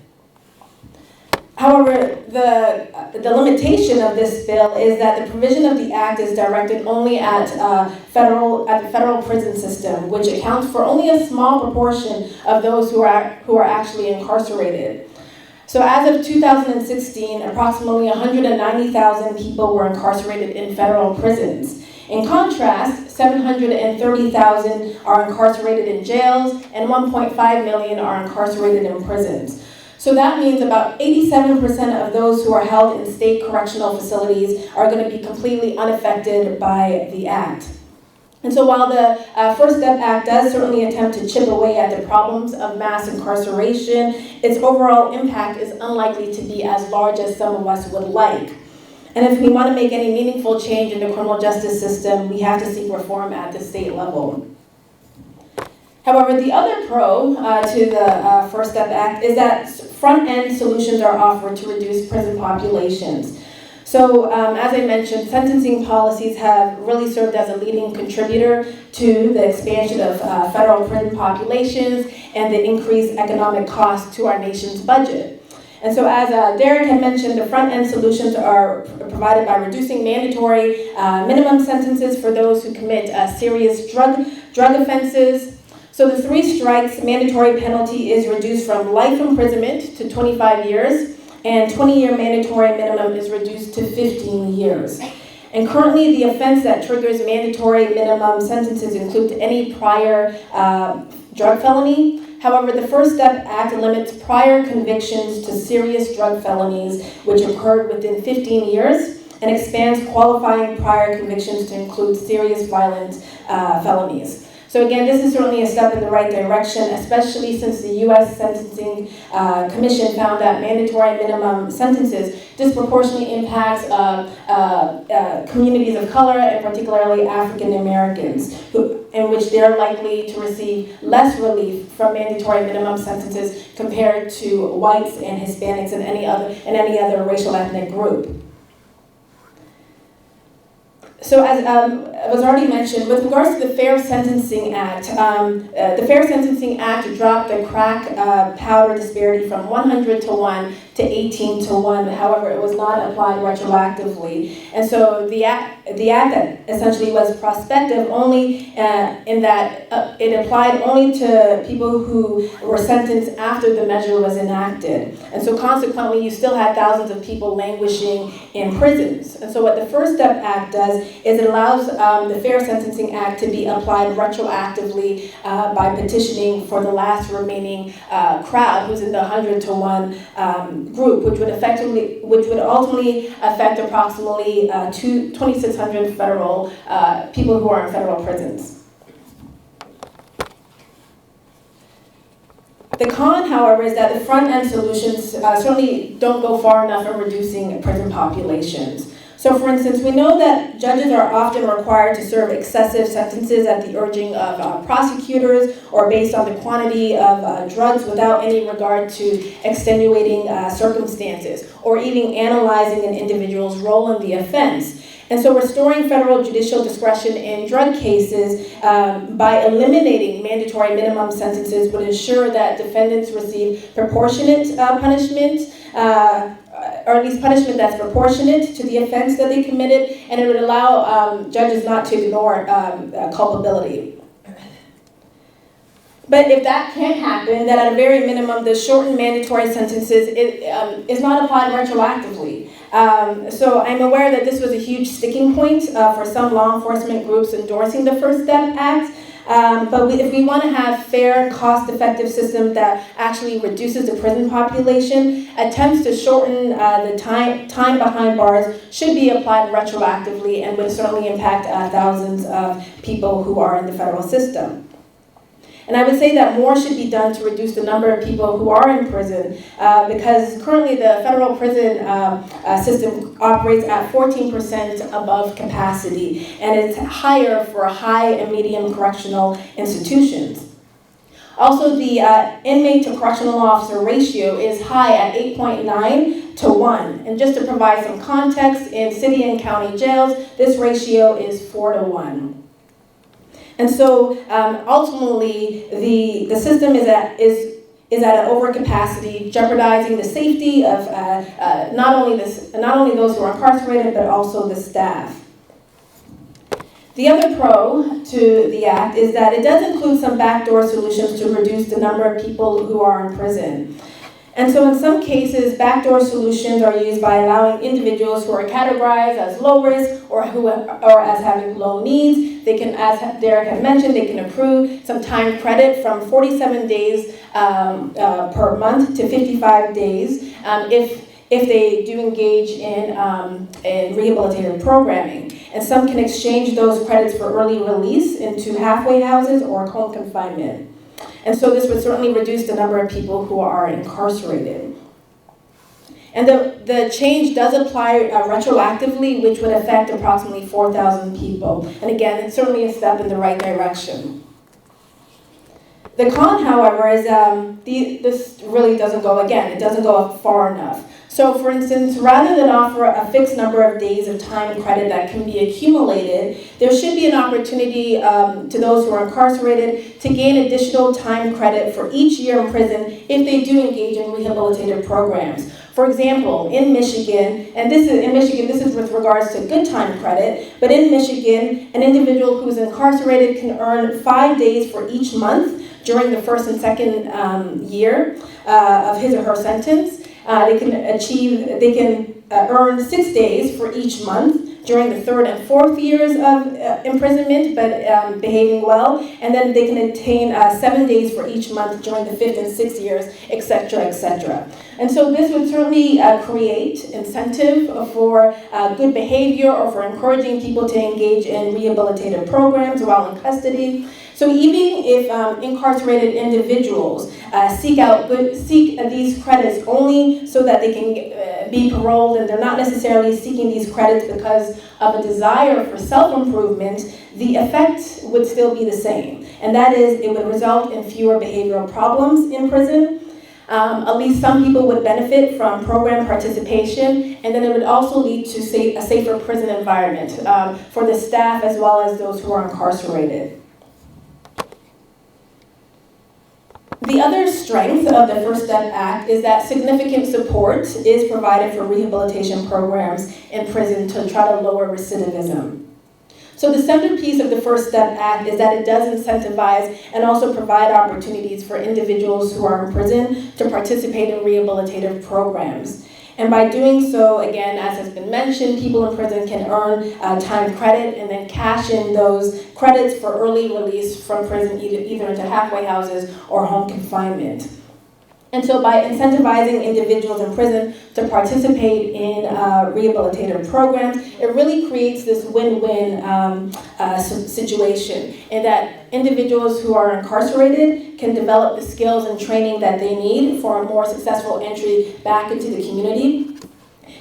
However, the limitation of this bill is that the provision of the Act is directed only at the federal prison system, which accounts for only a small proportion of those who are actually incarcerated. So as of 2016, approximately 190,000 people were incarcerated in federal prisons. In contrast, 730,000 are incarcerated in jails, and 1.5 million are incarcerated in prisons. So that means about 87% of those who are held in state correctional facilities are going to be completely unaffected by the Act. And so while the First Step Act does certainly attempt to chip away at the problems of mass incarceration, its overall impact is unlikely to be as large as some of us would like. And if we want to make any meaningful change in the criminal justice system, we have to seek reform at the state level. However, the other pro to the First Step Act is that front-end solutions are offered to reduce prison populations. So, as I mentioned, sentencing policies have really served as a leading contributor to the expansion of federal prison populations and the increased economic cost to our nation's budget. And so as Derek had mentioned, the front-end solutions are provided by reducing mandatory minimum sentences for those who commit serious drug offenses. So the 3 strikes mandatory penalty is reduced from life imprisonment to 25 years, and 20-year mandatory minimum is reduced to 15 years. And currently the offense that triggers mandatory minimum sentences include any prior drug felony. However, the First Step Act limits prior convictions to serious drug felonies which occurred within 15 years, and expands qualifying prior convictions to include serious violent felonies. So again, this is certainly a step in the right direction, especially since the U.S. Sentencing Commission found that mandatory minimum sentences disproportionately impacts communities of color, and particularly African Americans, in which they're likely to receive less relief from mandatory minimum sentences compared to whites and Hispanics and any other racial ethnic group. So as was already mentioned, with regards to the Fair Sentencing Act, the Fair Sentencing Act dropped the crack powder disparity from 100 to 1 to 18 to 1. However, it was not applied retroactively. And so the act that essentially was prospective only in that it applied only to people who were sentenced after the measure was enacted. And so consequently, you still had thousands of people languishing in prisons. And so what the First Step Act does is it allows the Fair Sentencing Act to be applied retroactively by petitioning for the last remaining crowd who's in the 100 to 1 group, which would ultimately affect approximately 2,600 federal people who are in federal prisons. The con, however, is that the front-end solutions certainly don't go far enough in reducing prison populations. So for instance, we know that judges are often required to serve excessive sentences at the urging of prosecutors or based on the quantity of drugs without any regard to extenuating circumstances or even analyzing an individual's role in the offense. And so restoring federal judicial discretion in drug cases by eliminating mandatory minimum sentences would ensure that defendants receive proportionate punishment, or at least punishment that's proportionate to the offense that they committed, and it would allow judges not to ignore culpability. But if that can't happen, then at a very minimum, the shortened mandatory sentences is not applied retroactively. So I'm aware that this was a huge sticking point for some law enforcement groups endorsing the First Step Act. But if we want to have fair, cost-effective system that actually reduces the prison population, attempts to shorten the time behind bars should be applied retroactively and would certainly impact thousands of people who are in the federal system. And I would say that more should be done to reduce the number of people who are in prison because currently the federal prison system operates at 14% above capacity, and it's higher for high and medium correctional institutions. Also, the inmate to correctional officer ratio is high at 8.9 to 1. And just to provide some context, in city and county jails, this ratio is 4 to 1. And so ultimately, the system is at an overcapacity, jeopardizing the safety of not only those who are incarcerated, but also the staff. The other pro to the act is that it does include some backdoor solutions to reduce the number of people who are in prison. And so in some cases, backdoor solutions are used by allowing individuals who are categorized as low risk or as having low needs. They can, as Derek had mentioned, they can accrue some time credit from 47 days per month to 55 days if they do engage in rehabilitative programming. And some can exchange those credits for early release into halfway houses or home confinement. And so this would certainly reduce the number of people who are incarcerated. And the change does apply retroactively, which would affect approximately 4,000 people. And again, it's certainly a step in the right direction. The con, however, is this really doesn't go far enough. So for instance, rather than offer a fixed number of days of time and credit that can be accumulated, there should be an opportunity to those who are incarcerated to gain additional time credit for each year in prison if they do engage in rehabilitative programs. For example, in Michigan, this is with regards to good time credit, but in Michigan, an individual who is incarcerated can earn 5 days for each month during the first and second year of his or her sentence. They can earn 6 days for each month during the 3rd and 4th years of imprisonment, but behaving well. And then they can attain 7 days for each month during the 5th and 6th years, etc., etc. And so this would certainly create incentive for good behavior or for encouraging people to engage in rehabilitative programs while in custody. So even if incarcerated individuals seek these credits only so that they can be paroled, and they're not necessarily seeking these credits because of a desire for self-improvement, the effect would still be the same. And that is, it would result in fewer behavioral problems in prison. At least some people would benefit from program participation, and then it would also lead to a safer prison environment for the staff as well as those who are incarcerated. The other strength of the First Step Act is that significant support is provided for rehabilitation programs in prison to try to lower recidivism. So the centerpiece of the First Step Act is that it does incentivize and also provide opportunities for individuals who are in prison to participate in rehabilitative programs. And by doing so, again, as has been mentioned, people in prison can earn time credit and then cash in those credits for early release from prison, either into halfway houses or home confinement. And so by incentivizing individuals in prison to participate in rehabilitative programs, it really creates this win-win situation in that individuals who are incarcerated can develop the skills and training that they need for a more successful entry back into the community.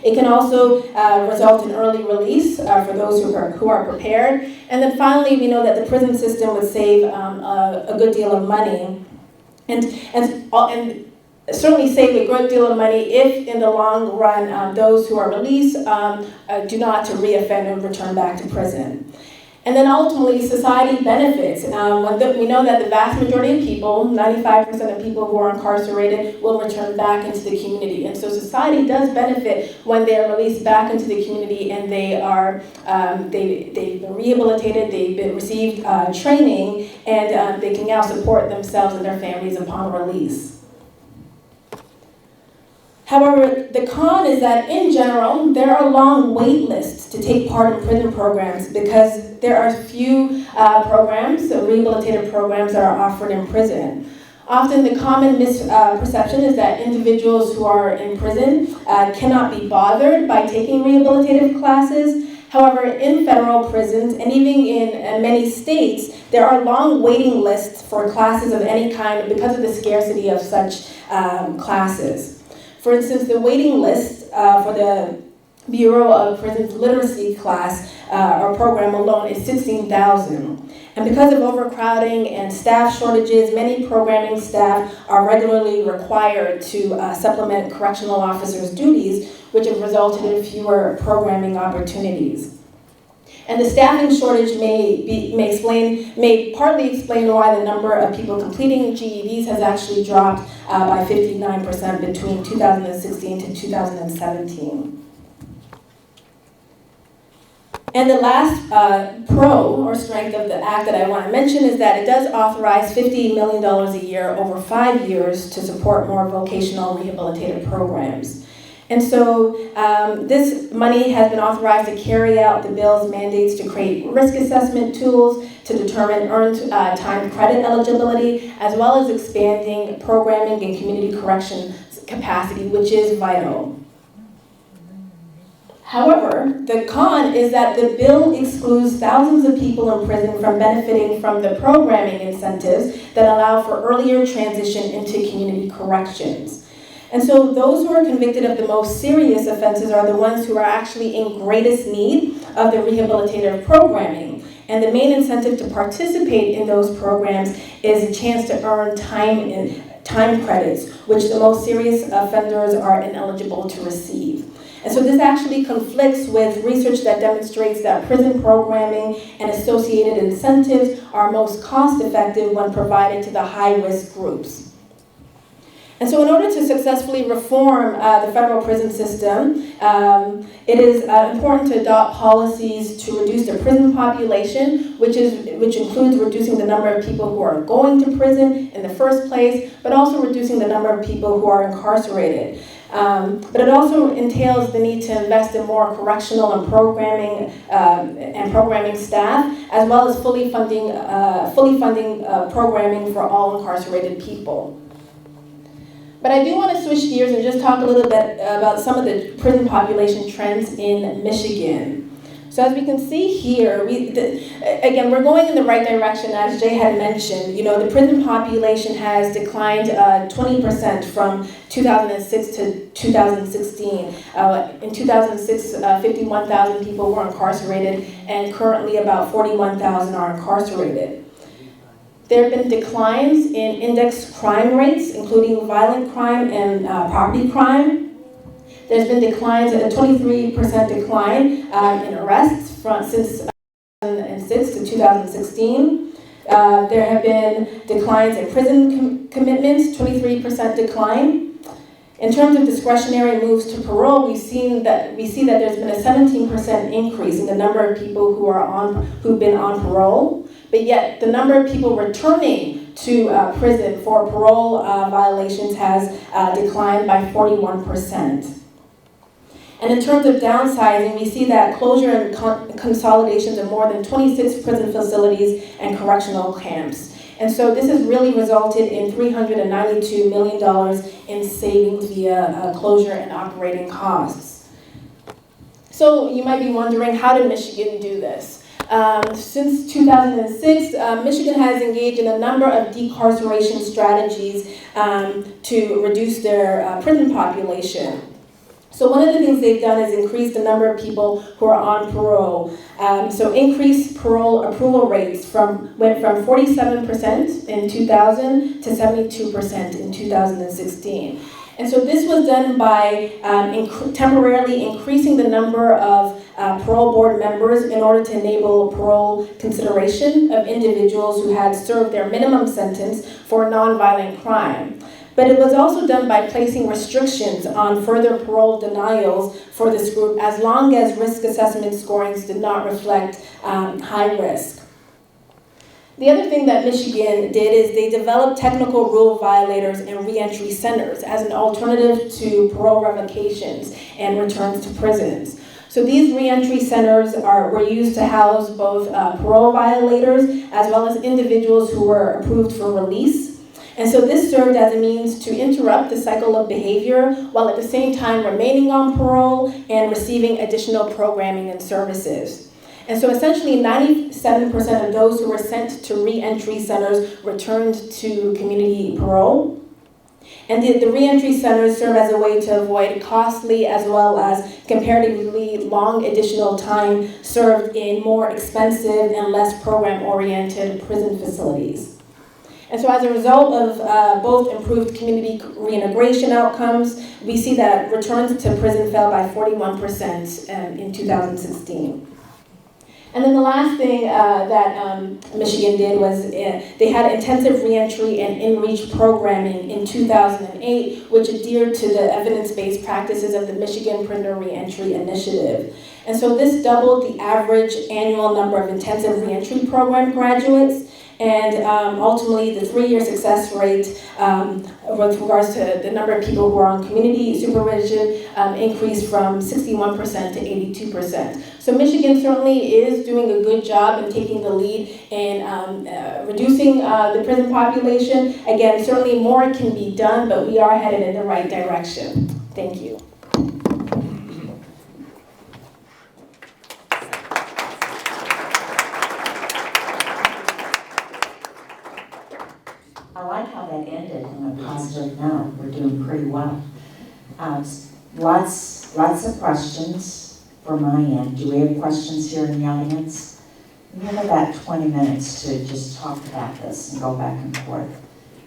It can also result in early release for those who are prepared. And then finally, we know that the prison system would save a good deal of money. And certainly save a great deal of money if, in the long run, those who are released do not to reoffend and return back to prison. And then ultimately, society benefits. We know that the vast majority of people, 95% of people who are incarcerated, will return back into the community. And so society does benefit when they are released back into the community and they've been rehabilitated, they've been received training, and they can now support themselves and their families upon release. However, the con is that in general, there are long wait lists to take part in prison programs because there are few programs, so rehabilitative programs that are offered in prison. Often the common misperception is that individuals who are in prison cannot be bothered by taking rehabilitative classes. However, in federal prisons and even in many states, there are long waiting lists for classes of any kind because of the scarcity of such classes. For instance, the waiting list for the Bureau of Prisons Literacy class or program alone is 16,000. And because of overcrowding and staff shortages, many programming staff are regularly required to supplement correctional officers' duties, which have resulted in fewer programming opportunities. And the staffing shortage may partly explain why the number of people completing GEDs has actually dropped by 59% between 2016 to 2017. And the last pro or strength of the act that I want to mention is that it does authorize $50 million a year over 5 years to support more vocational rehabilitative programs. And so this money has been authorized to carry out the bill's mandates to create risk assessment tools to determine earned time credit eligibility, as well as expanding programming and community correction capacity, which is vital. However, the con is that the bill excludes thousands of people in prison from benefiting from the programming incentives that allow for earlier transition into community corrections. And so those who are convicted of the most serious offenses are the ones who are actually in greatest need of the rehabilitative programming. And the main incentive to participate in those programs is a chance to earn time credits, which the most serious offenders are ineligible to receive. And so this actually conflicts with research that demonstrates that prison programming and associated incentives are most cost-effective when provided to the high-risk groups. And so in order to successfully reform the federal prison system, it is important to adopt policies to reduce the prison population, which includes reducing the number of people who are going to prison in the first place, but also reducing the number of people who are incarcerated. But it also entails the need to invest in more correctional and programming staff, as well as fully funding programming for all incarcerated people. But I do want to switch gears and just talk a little bit about some of the prison population trends in Michigan. So as we can see here, again, we're going in the right direction, as Jay had mentioned. You know, the prison population has declined 20% from 2006 to 2016. In 2006, 51,000 people were incarcerated, and currently about 41,000 are incarcerated. There have been declines in index crime rates, including violent crime and property crime. There's been declines, a 23% decline in arrests since 2006 to 2016. There have been declines in prison commitments, 23% decline. In terms of discretionary moves to parole, we see that there's been a 17% increase in the number of people who've been on parole, but yet the number of people returning to prison for parole violations has declined by 41%. And in terms of downsizing, we see that closure and consolidations of more than 26 prison facilities and correctional camps. And so this has really resulted in $392 million in savings via closure and operating costs. So you might be wondering, how did Michigan do this? Since 2006, Michigan has engaged in a number of decarceration strategies to reduce their prison population. So one of the things they've done is increase the number of people who are on parole. So increased parole approval rates went from 47% in 2000 to 72% in 2016. And so this was done by temporarily increasing the number of parole board members in order to enable parole consideration of individuals who had served their minimum sentence for nonviolent crime. But it was also done by placing restrictions on further parole denials for this group, as long as risk assessment scorings did not reflect high risk. The other thing that Michigan did is they developed technical rule violators and reentry centers as an alternative to parole revocations and returns to prisons. So these reentry centers were used to house both parole violators as well as individuals who were approved for release. And so this served as a means to interrupt the cycle of behavior while at the same time remaining on parole and receiving additional programming and services. And so essentially 97% of those who were sent to reentry centers returned to community parole. And the reentry centers serve as a way to avoid costly as well as comparatively long additional time served in more expensive and less program-oriented prison facilities. And so as a result of both improved community reintegration outcomes, we see that returns to prison fell by 41% in 2016. And then the last thing that Michigan did was they had intensive reentry and in-reach programming in 2008, which adhered to the evidence-based practices of the Michigan Prisoner Reentry Initiative. And so this doubled the average annual number of intensive reentry program graduates. And ultimately, the 3-year success rate with regards to the number of people who are on community supervision increased from 61% to 82%. So Michigan certainly is doing a good job in taking the lead in reducing the prison population. Again, certainly more can be done, but we are headed in the right direction. Thank you. I like how that ended on a positive note. We're doing pretty well. Lots of questions from my end. Do we have questions here in the audience? We have about 20 minutes to just talk about this and go back and forth.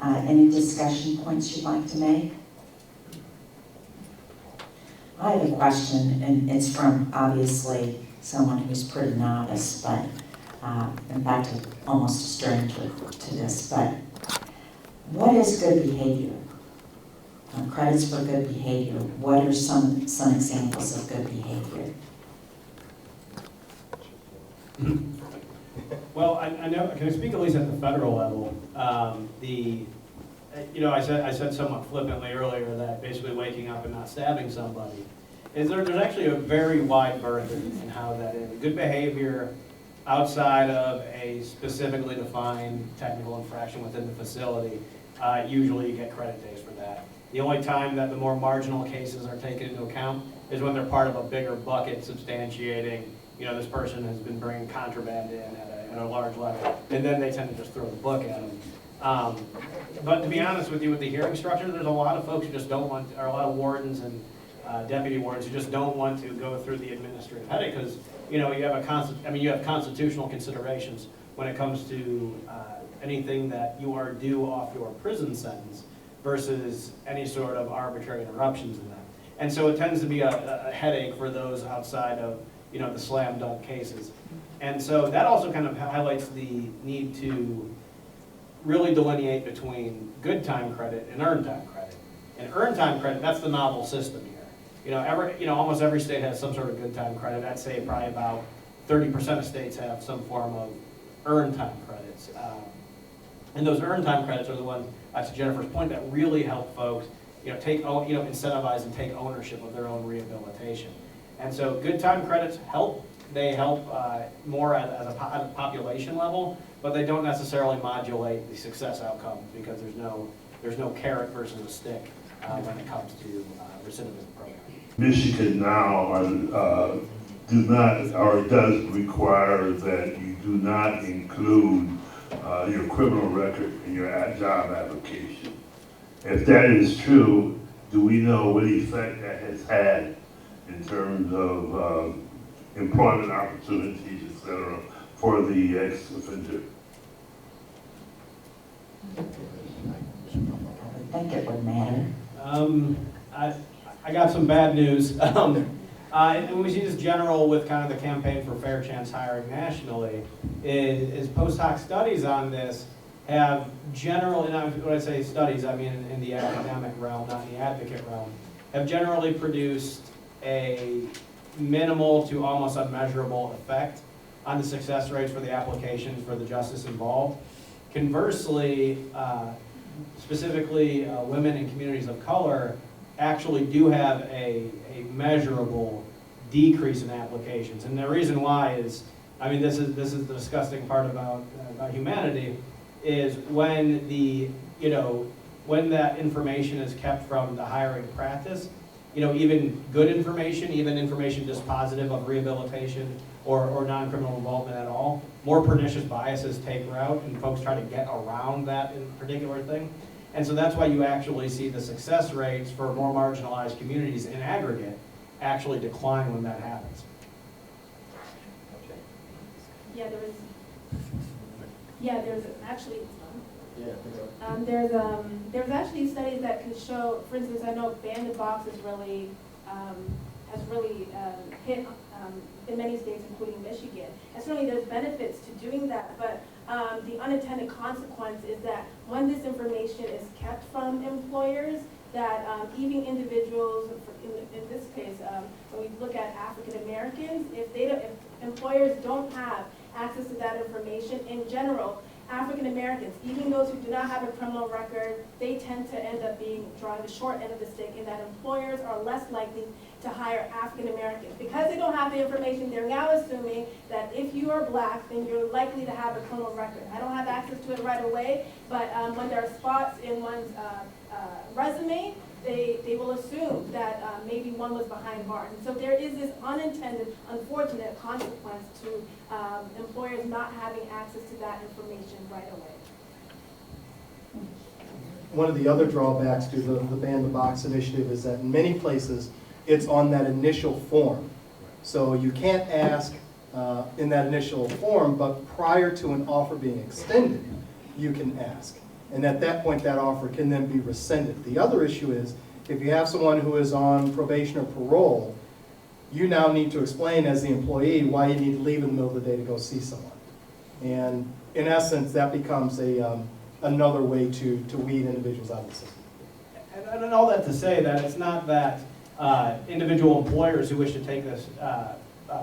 Any discussion points you'd like to make? I have a question, and it's from obviously someone who's pretty novice, but in fact almost a stranger to this, but what is good behavior? Credits for good behavior. What are some examples of good behavior? Well, I know, can I speak at least at the federal level? I said somewhat flippantly earlier that basically waking up and not stabbing somebody, is there's actually a very wide berth in how that is. Good behavior outside of a specifically defined technical infraction within the facility, usually you get credit days for that. The only time that the more marginal cases are taken into account is when they're part of a bigger bucket substantiating, this person has been bringing contraband in at a large level, and then they tend to just throw the book at them. But to be honest with you, with the hearing structure, there's a lot of folks who just don't want, or a lot of wardens and deputy wardens who just don't want to go through the administrative headache because you have constitutional considerations when it comes to anything that you are due off your prison sentence versus any sort of arbitrary interruptions in that. And so it tends to be a headache for those outside of the slam dunk cases. And so that also kind of highlights the need to really delineate between good time credit and earned time credit. And earned time credit, that's the novel system here. Almost every state has some sort of good time credit. I'd say probably about 30% of states have some form of earned time credits. And those earned time credits are the ones, to Jennifer's point, that really help folks, incentivize and take ownership of their own rehabilitation. And so good time credits help. They help more at a population level, but they don't necessarily modulate the success outcomes because there's no carrot versus a stick when it comes to recidivism program. Michigan now do not, or does require that you do not include your criminal record in your job application. If that is true, do we know what effect that has had in terms of employment opportunities, et cetera, for the ex-offender? I think it would matter. I got some bad news. And we see this general with kind of the campaign for fair chance hiring nationally, is post hoc studies on this have general, and when I say studies, I mean in the academic realm, not in the advocate realm, have generally produced a minimal to almost unmeasurable effect on the success rates for the applications for the justice involved. Conversely, specifically women and communities of color actually do have a measurable decrease in applications. And the reason why is, this is the disgusting part about humanity, is when when that information is kept from the hiring practice, even good information, even information dispositive of rehabilitation or non-criminal involvement at all, more pernicious biases take root and folks try to get around that particular thing. And so that's why you actually see the success rates for more marginalized communities in aggregate actually decline when that happens. There's actually studies that can show, for instance, I know bandit box has really hit in many states, including Michigan. And certainly there's benefits to doing that, but the unintended consequence is that when this information is kept from employers, that even individuals, in this case, when we look at African Americans, if employers don't have access to that information, in general, African Americans, even those who do not have a criminal record, they tend to end up being drawing the short end of the stick in that employers are less likely to hire African Americans. Because they don't have the information, they're now assuming that if you are black, then you're likely to have a criminal record. I don't have access to it right away, but when there are spots in one's resume, they will assume that maybe one was behind bars. And so there is this unintended, unfortunate consequence to employers not having access to that information right away. One of the other drawbacks to the Ban the Box initiative is that in many places, it's on that initial form. So you can't ask in that initial form, but prior to an offer being extended, you can ask. And at that point, that offer can then be rescinded. The other issue is, if you have someone who is on probation or parole, you now need to explain as the employee why you need to leave in the middle of the day to go see someone. And in essence, that becomes another way to weed individuals out of the system. And all that to say that it's not that individual employers who wish to take this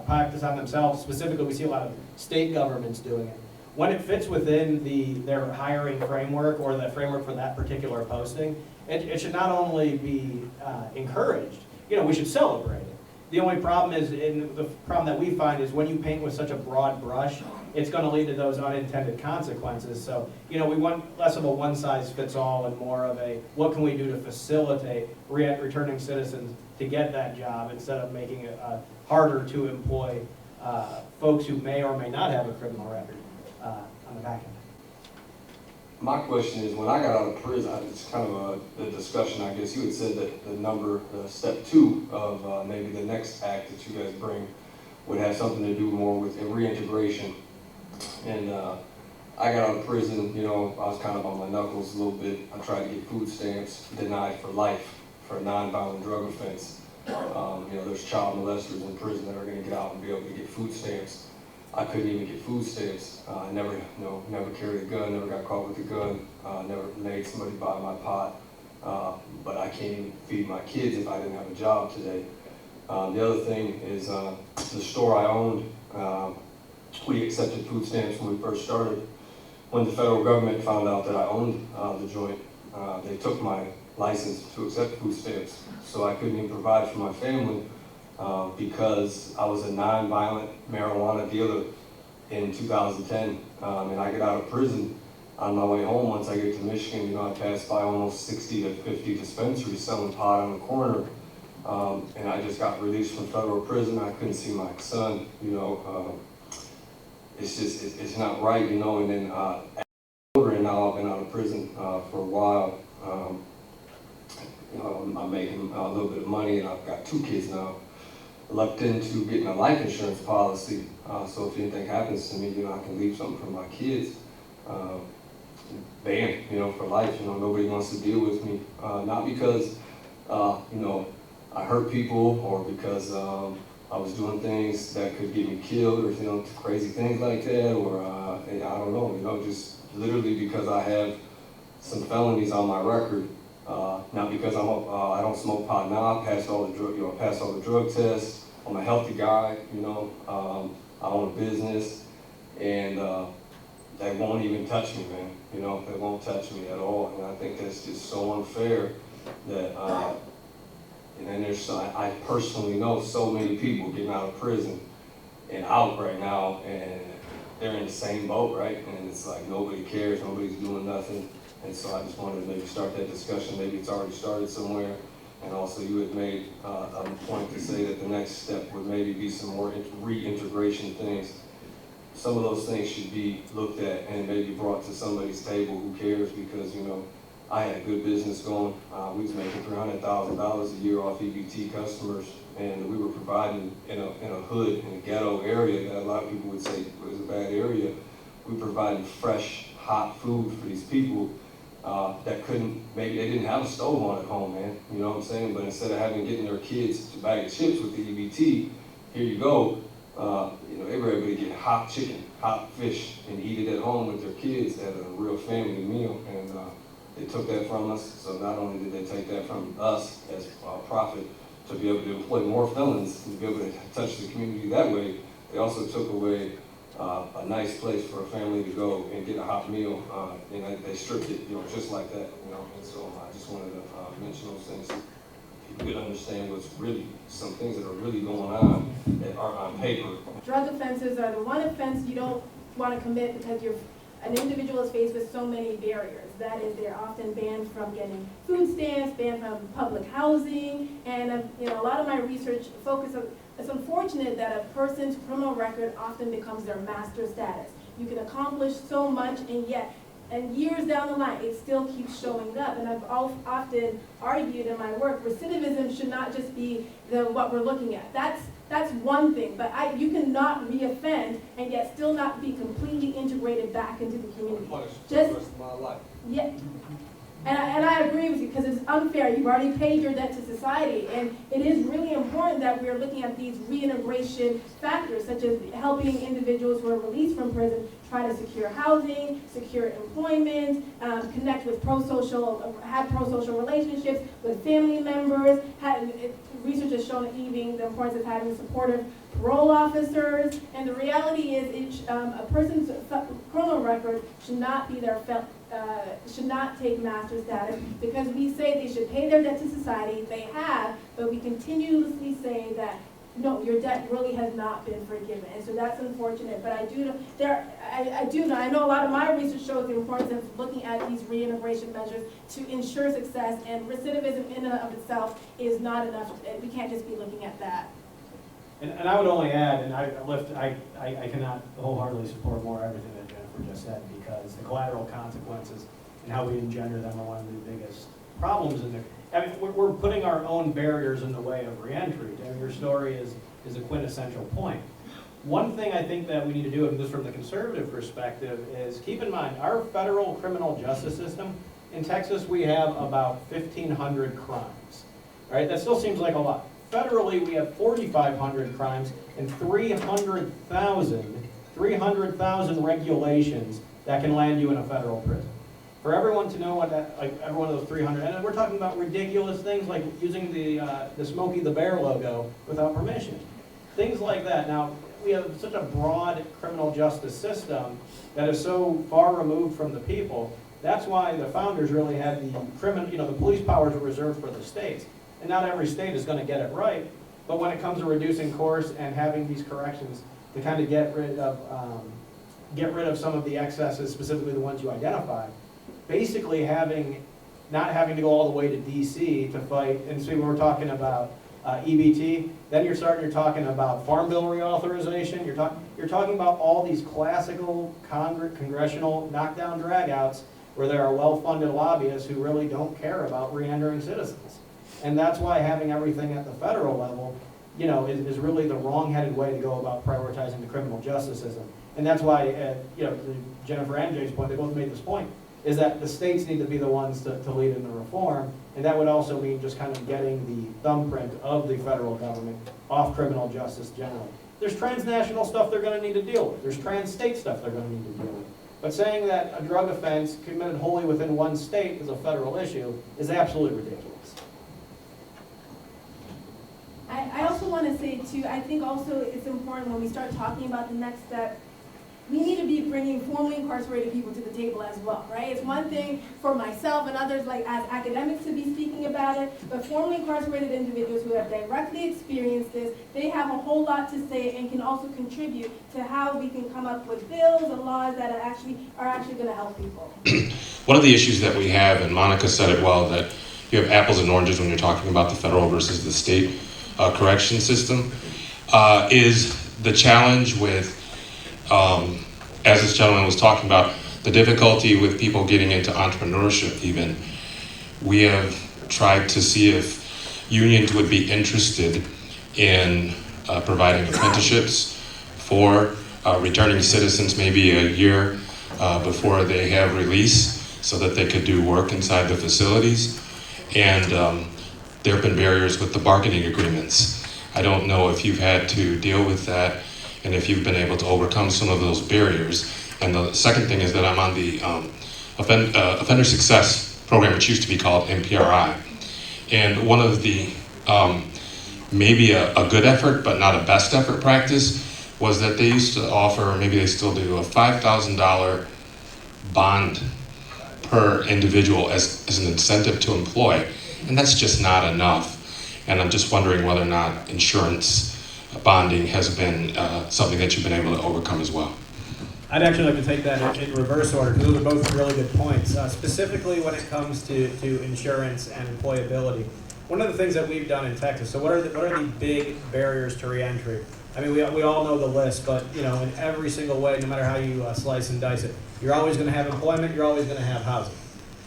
practice on themselves, specifically we see a lot of state governments doing it, when it fits within their hiring framework or the framework for that particular posting, it should not only be encouraged, we should celebrate it. The only problem is, and the problem that we find is when you paint with such a broad brush, it's going to lead to those unintended consequences. So, we want less of a one-size-fits-all and more of a, what can we do to facilitate returning citizens to get that job instead of making it harder to employ folks who may or may not have a criminal record on the back end. My question is, when I got out of prison, it's kind of a discussion, I guess you had said that the number, step 2 of maybe the next act that you guys bring would have something to do more with reintegration. And I got out of prison, I was kind of on my knuckles a little bit. I tried to get food stamps, denied for life for a nonviolent drug offense. There's child molesters in prison that are going to get out and be able to get food stamps. I couldn't even get food stamps. I never carried a gun, never got caught with a gun, never made somebody buy my pot. But I can't even feed my kids if I didn't have a job today. The other thing is the store I owned, we accepted food stamps when we first started. When the federal government found out that I owned the joint, they took my license to accept food stamps. So I couldn't even provide for my family. Because I was a non-violent marijuana dealer in 2010, and I get out of prison. On my way home, once I get to Michigan, I passed by almost 60 to 50 dispensaries selling pot on the corner, and I just got released from federal prison. I couldn't see my son, it's not right, and then and now I've been out of prison for a while. I made him a little bit of money, and I've got 2 kids now. Looked into getting a life insurance policy, so if anything happens to me, I can leave something for my kids. Banned, for life. Nobody wants to deal with me, not because I hurt people or because I was doing things that could get me killed or crazy things like that, or I don't know, just literally because I have some felonies on my record. Not because I don't smoke pot now. I passed all the drug tests. I'm a healthy guy, I own a business, and they won't even touch me, man. They won't touch me at all, and I think that's just so unfair that. And then I personally know so many people getting out of prison and out right now, and they're in the same boat, right? And it's like nobody cares, nobody's doing nothing. And so I just wanted to maybe start that discussion. Maybe it's already started somewhere. And also you had made a point to say that the next step would maybe be some more reintegration things. Some of those things should be looked at and maybe brought to somebody's table. Who cares? Because, I had a good business going. We was making $300,000 a year off EBT customers. And we were providing in a hood, in a ghetto area that a lot of people would say was a bad area. We were providing fresh, hot food for these people. That maybe they didn't have a stove on at home, man. You know what I'm saying? But instead of getting their kids a bag of chips with the EBT, here you go. They were able to get hot chicken, hot fish, and eat it at home with their kids at a real family meal. And they took that from us. So not only did they take that from us as profit to be able to employ more felons, to be able to touch the community that way, they also took away a nice place for a family to go and get a hot meal, and they stripped it, just like that, and so I just wanted to mention those things so people could understand what's really, some things that are really going on that aren't on paper. Drug offenses are the one offense you don't want to commit because an individual is faced with so many barriers. That is, they're often banned from getting food stamps, banned from public housing, and a lot of my research focuses on. It's unfortunate that a person's criminal record often becomes their master status. You can accomplish so much, and years down the line, it still keeps showing up. And I've often argued in my work, recidivism should not just be what we're looking at. That's one thing, but you cannot reoffend and yet still not be completely integrated back into the community. Just the rest of my life. Yeah. And I agree with you, because it's unfair. You've already paid your debt to society, and it is really important that we're looking at these reintegration factors, such as helping individuals who are released from prison try to secure housing, secure employment, connect with have pro-social relationships with family members. Research has shown even the importance of having supportive parole officers, and the reality is a person's criminal record should not be their should not take master status, because we say they should pay their debt to society. They have, but we continuously say that no, your debt really has not been forgiven, and so that's unfortunate. But I know a lot of my research shows the importance of looking at these reintegration measures to ensure success, and recidivism in and of itself is not enough. We can't just be looking at that. And I would only add, and I cannot wholeheartedly support more everything that Jennifer just said, because the collateral consequences and how we engender them are one of the biggest problems in there. I mean, we're putting our own barriers in the way of reentry. And your story is a quintessential point. One thing I think that we need to do, and just from the conservative perspective, is keep in mind our federal criminal justice system. In Texas, we have about 1,500 crimes. Right? That still seems like a lot. Federally, we have 4,500 crimes and 300,000 regulations that can land you in a federal prison. For everyone to know what that, like every one of those 300, and we're talking about ridiculous things like using the Smokey the Bear logo without permission. Things like that. Now, we have such a broad criminal justice system that is so far removed from the people. That's why the founders really had the police powers were reserved for the states. And not every state is going to get it right, but when it comes to reducing course and having these corrections to kind of get rid of some of the excesses, specifically the ones you identified, basically not having to go all the way to DC to fight. And so when we're talking about EBT, then you're talking about Farm Bill reauthorization. You're talking about all these classical congressional knockdown dragouts where there are well-funded lobbyists who really don't care about reentering citizens. And that's why having everything at the federal level, is really the wrong-headed way to go about prioritizing the criminal justice system. And that's why, Jennifer and Jay's point, they both made this point, is that the states need to be the ones to lead in the reform. And that would also mean just kind of getting the thumbprint of the federal government off criminal justice generally. There's transnational stuff they're going to need to deal with. There's trans-state stuff they're going to need to deal with. But saying that a drug offense committed wholly within one state is a federal issue is absolutely ridiculous. I also want to say, too, I think also it's important when we start talking about the next step, we need to be bringing formerly incarcerated people to the table as well, right? It's one thing for myself and others, like as academics, to be speaking about it, but formerly incarcerated individuals who have directly experienced this, they have a whole lot to say and can also contribute to how we can come up with bills and laws that are actually going to help people. One of the issues that we have, and Monica said it well, that you have apples and oranges when you're talking about the federal versus the state correction system, is the challenge with, as this gentleman was talking about, the difficulty with people getting into entrepreneurship even. We have tried to see if unions would be interested in providing apprenticeships for returning citizens maybe a year before they have release so that they could do work inside the facilities. And there have been barriers with the bargaining agreements. I don't know if you've had to deal with that and if you've been able to overcome some of those barriers. And the second thing is that I'm on the Offender Success Program, which used to be called MPRI. And one of the, maybe a good effort, but not a best effort practice, was that they used to offer, maybe they still do, a $5,000 bond per individual as an incentive to employ. And that's just not enough. And I'm just wondering whether or not insurance bonding has been something that you've been able to overcome as well. I'd actually like to take that in reverse order, because those are both really good points. Specifically when it comes to insurance and employability. One of the things that we've done in Texas, so what are the big barriers to reentry? I mean, we all know the list, but in every single way, no matter how you slice and dice it, you're always going to have employment, you're always going to have housing.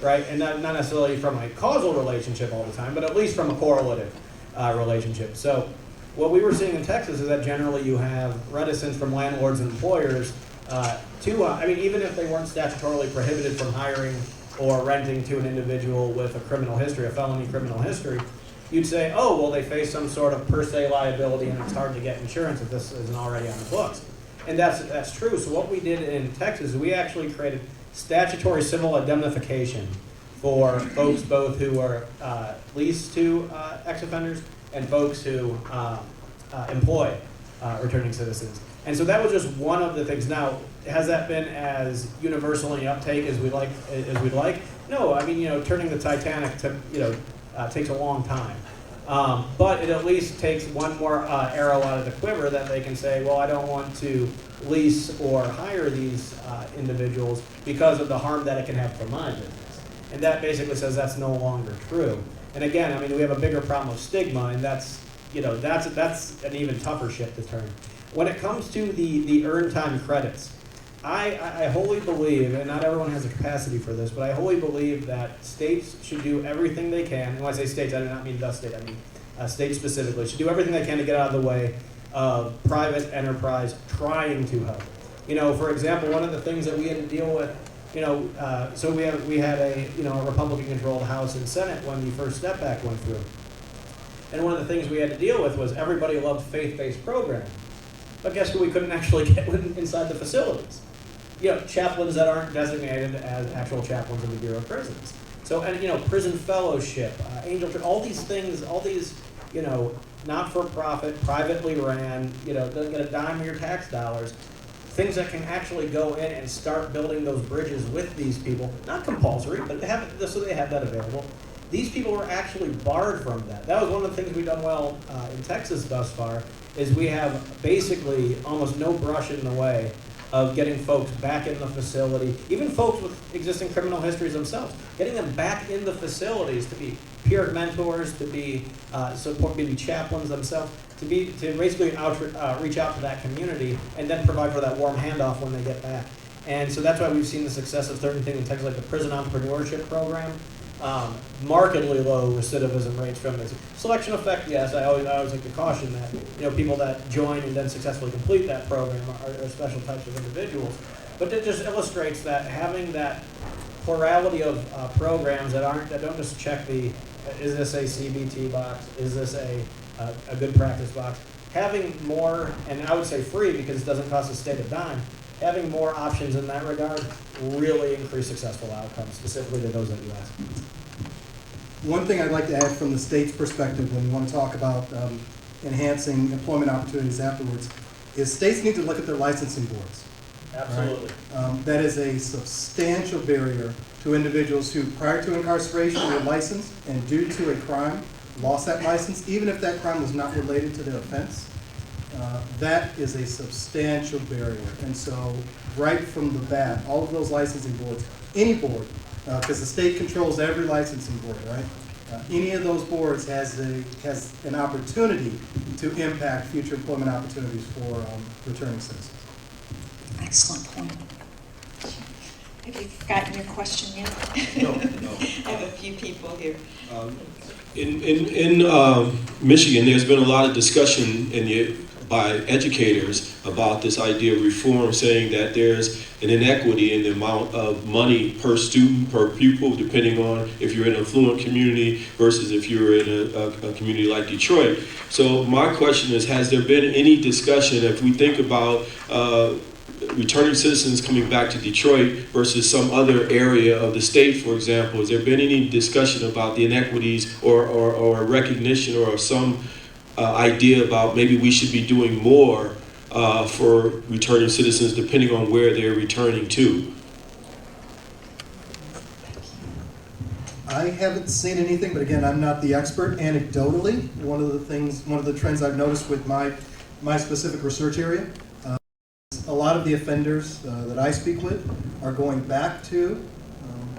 Right, and not necessarily from a causal relationship all the time, but at least from a correlative relationship. So what we were seeing in Texas is that generally you have reticence from landlords and employers even if they weren't statutorily prohibited from hiring or renting to an individual with a criminal history, a felony criminal history, you'd say, oh, well, they face some sort of per se liability and it's hard to get insurance if this isn't already on the books. And that's true. So what we did in Texas is we actually created statutory civil indemnification for folks both who are leased to ex-offenders and folks who employ returning citizens. And so that was just one of the things. Now, has that been as universally uptake as we'd like? No, I mean, turning the Titanic takes a long time. But it at least takes one more arrow out of the quiver that they can say, well, I don't want to lease or hire these individuals because of the harm that it can have for my business. And that basically says that's no longer true. And again, I mean, we have a bigger problem of stigma, and that's an even tougher ship to turn. When it comes to the earned time credits, I wholly believe, and not everyone has the capacity for this, but I wholly believe that states should do everything they can, and when I say states, I do not mean the state, I mean states specifically, should do everything they can to get out of the way of private enterprise trying to help. For example, one of the things that we had to deal with, so we had a Republican-controlled House and Senate when the first step back went through. And one of the things we had to deal with was everybody loved faith-based programming. But guess who we couldn't actually get inside the facilities? Chaplains that aren't designated as actual chaplains in the Bureau of Prisons. So, and prison fellowship, angel church, all these things, all these, not-for-profit, privately ran, don't get a dime of your tax dollars, things that can actually go in and start building those bridges with these people, not compulsory, but so they have that available. These people were actually barred from that. That was one of the things we've done well in Texas thus far, is we have basically almost no brush in the way of getting folks back in the facility, even folks with existing criminal histories themselves, getting them back in the facilities to be peer mentors, to be support, maybe chaplains themselves, to basically reach out to that community and then provide for that warm handoff when they get back. And so that's why we've seen the success of certain things in Texas, like the prison entrepreneurship program. Markedly low recidivism rates from this. Selection effect, yes. I always like to caution that people that join and then successfully complete that program are special types of individuals. But it just illustrates that having that plurality of programs that don't just check the is this a CBT box, is this a good practice box. Having more, and I would say free because it doesn't cost the state a dime. Having more options in that regard really increase successful outcomes, specifically to those that you ask. One thing I'd like to add from the state's perspective when we want to talk about enhancing employment opportunities afterwards is states need to look at their licensing boards. Absolutely. Right? That is a substantial barrier to individuals who, prior to incarceration, were licensed and due to a crime, lost that license, even if that crime was not related to their offense. That is a substantial barrier. And so right from the bat, all of those licensing boards, any board, because the state controls every licensing board, right? Any of those boards has an opportunity to impact future employment opportunities for returning citizens. Excellent point. Have you forgotten your question yet? No. I have a few people here. In Michigan, there's been a lot of discussion by educators about this idea of reform, saying that there's an inequity in the amount of money per student, per pupil, depending on if you're in an affluent community versus if you're in a community like Detroit. So my question is, has there been any discussion, if we think about returning citizens coming back to Detroit versus some other area of the state, for example, has there been any discussion about the inequities or recognition or some idea about maybe we should be doing more for returning citizens depending on where they're returning to? I haven't seen anything, but again, I'm not the expert. Anecdotally, one of the trends I've noticed with my specific research area, a lot of the offenders that I speak with are going back to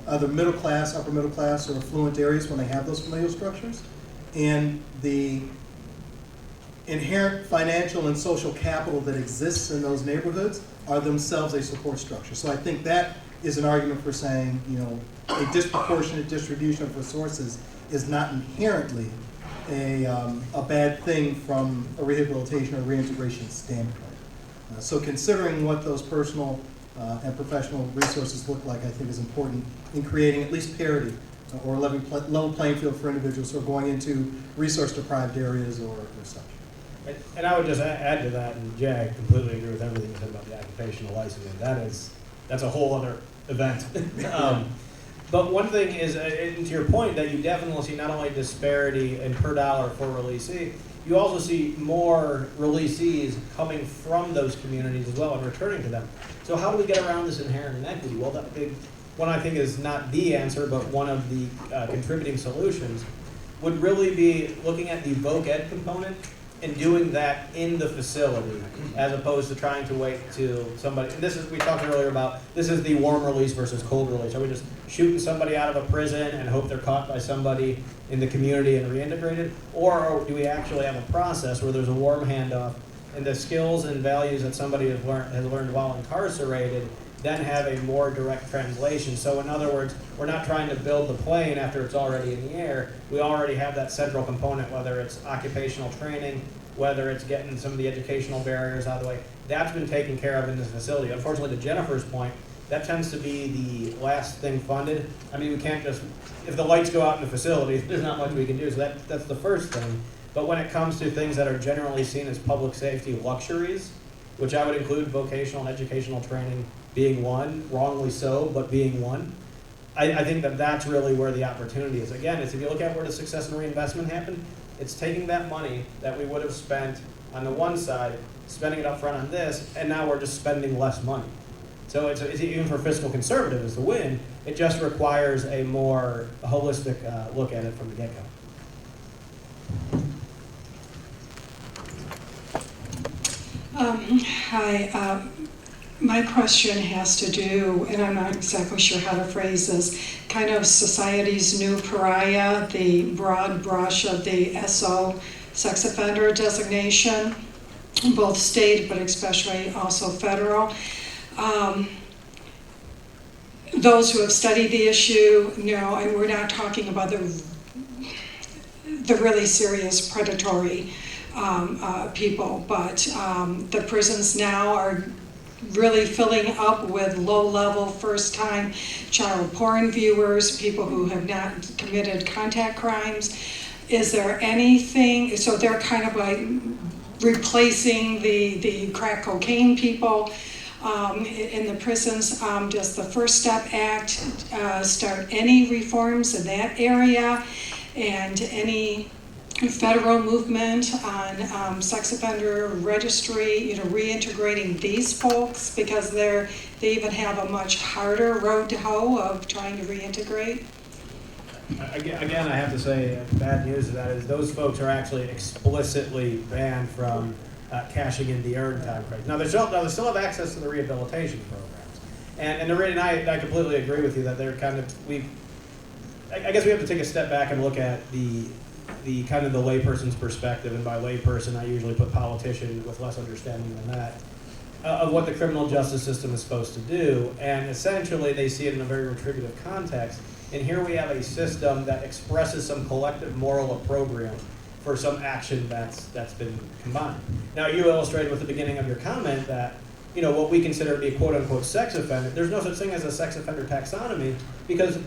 either middle class, upper middle class, or affluent areas when they have those familial structures. And the inherent financial and social capital that exists in those neighborhoods are themselves a support structure. So I think that is an argument for saying, a disproportionate distribution of resources is not inherently a bad thing from a rehabilitation or reintegration standpoint. So considering what those personal and professional resources look like, I think is important in creating at least parity or a level playing field for individuals who are going into resource-deprived areas or such. And I would just add to that, and Jay, I completely agree with everything you said about the occupational licensing. That's a whole other event. But one thing is, and to your point, that you definitely see not only disparity in per dollar for releasee, you also see more releasees coming from those communities as well and returning to them. So how do we get around this inherent inequity? Well, that big one I think is not the answer, but one of the contributing solutions would really be looking at the voc ed component and doing that in the facility, as opposed to trying to wait till somebody, and this is, we talked earlier about, this is the warm release versus cold release. Are we just shooting somebody out of a prison and hope they're caught by somebody in the community and reintegrated? Or do we actually have a process where there's a warm handoff and the skills and values that somebody has learned while incarcerated then have a more direct translation? So in other words, we're not trying to build the plane after it's already in the air. We already have that central component, whether it's occupational training, whether it's getting some of the educational barriers out of the way. That's been taken care of in this facility. Unfortunately, to Jennifer's point, that tends to be the last thing funded. I mean, we can't just, if the lights go out in the facility, there's not much we can do. So that's the first thing. But when it comes to things that are generally seen as public safety luxuries, which I would include vocational and educational training being one, wrongly so, but being one, I think that that's really where the opportunity is. Again, it's if you look at where the success and reinvestment happened, it's taking that money that we would have spent on the one side, spending it up front on this, and now we're just spending less money. So it's even for fiscal conservative as the win, it just requires a more holistic look at it from the get-go. Hi, my question has to do, and I'm not exactly sure how to phrase this, kind of society's new pariah, the broad brush of the SO, sex offender designation, both state but especially also federal. Those who have studied the issue know, and we're not talking about the really serious predatory people, but the prisons now are really filling up with low-level, first-time child porn viewers, people who have not committed contact crimes. Is there anything, so they're kind of like replacing the crack cocaine people in the prisons. Does the First Step Act start any reforms in that area, and any federal movement on sex offender registry, reintegrating these folks, because they even have a much harder road to hoe of trying to reintegrate? Again, I have to say, bad news to that is those folks are actually explicitly banned from cashing in the earned time credit. Now, they still have access to the rehabilitation programs. And I completely agree with you that they're kind of, I guess we have to take a step back and look at the kind of the layperson's perspective, and by layperson I usually put politician with less understanding than that, of what the criminal justice system is supposed to do, and essentially they see it in a very retributive context, and here we have a system that expresses some collective moral opprobrium for some action that's been combined. Now, you illustrated with the beginning of your comment that what we consider to be a quote-unquote sex offender, there's no such thing as a sex offender taxonomy, because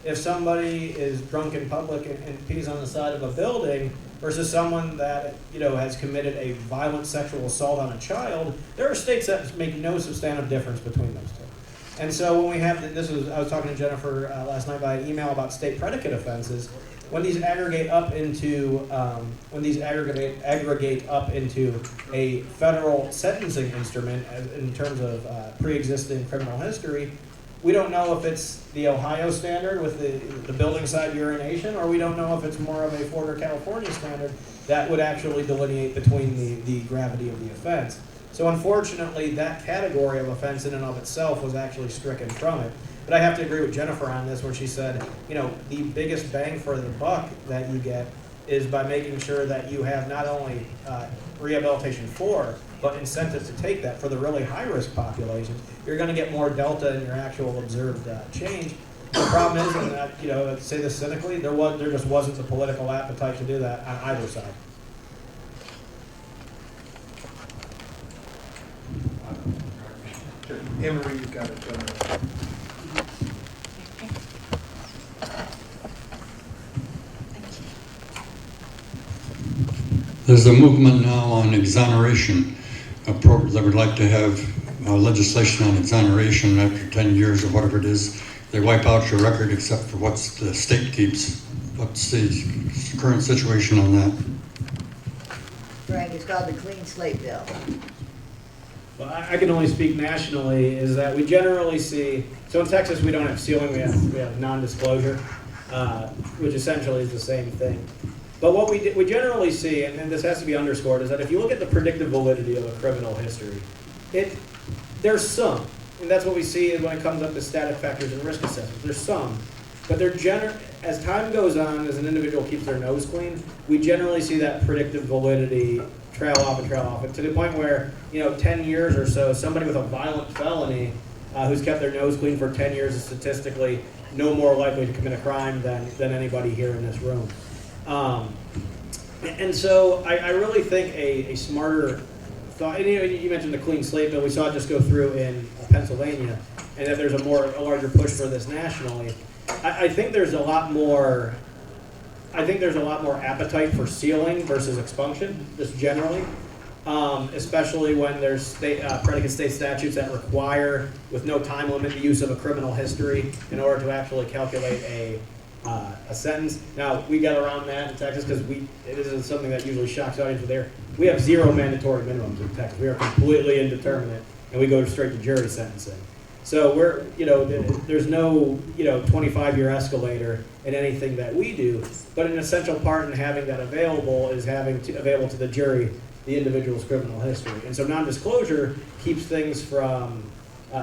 if somebody is drunk in public and pees on the side of a building versus someone that has committed a violent sexual assault on a child, there are states that make no substantive difference between those two. And so when we have I was talking to Jennifer last night by email about state predicate offenses. When these aggregate up into a federal sentencing instrument in terms of pre-existing criminal history, we don't know if it's the Ohio standard with the building side urination, or we don't know if it's more of a Florida or California standard that would actually delineate between the gravity of the offense. So unfortunately, that category of offense in and of itself was actually stricken from it. But I have to agree with Jennifer on this, where she said, the biggest bang for the buck that you get is by making sure that you have not only rehabilitation for, but incentive to take that for the really high-risk population. You're going to get more delta in your actual observed change. The problem is, and to say this cynically, there just wasn't the political appetite to do that on either side. Emery, you've got it. There's a movement now on exoneration, a program that would like to have legislation on exoneration after 10 years or whatever it is. They wipe out your record except for what the state keeps. What's the current situation on that? Frank, it's called the Clean Slate Bill. Well, I can only speak nationally, is that we generally see, so in Texas we don't have sealing, we have non-disclosure, which essentially is the same thing. But what we generally see, and this has to be underscored, is that if you look at the predictive validity of a criminal history, there's some, and that's what we see when it comes up to static factors and risk assessments. There's some, but as time goes on, as an individual keeps their nose clean, we generally see that predictive validity trail off, and to the point where, 10 years or so, somebody with a violent felony who's kept their nose clean for 10 years is statistically no more likely to commit a crime than anybody here in this room. And so I really think a smarter thought, and you mentioned the Clean Slate Bill, we saw it just go through in Pennsylvania, and that there's a larger push for this nationally. I think there's a lot more appetite for sealing versus expunction, just generally, especially when there's predicate state statutes that require, with no time limit, the use of a criminal history in order to actually calculate a sentence. Now, we got around that in Texas because it isn't something that usually shocks audiences there. We have 0 mandatory minimums in Texas. We are completely indeterminate, and we go straight to jury sentencing. So there's no 25-year escalator in anything that we do, but an essential part in having that available is available to the jury the individual's criminal history. And so non-disclosure keeps things from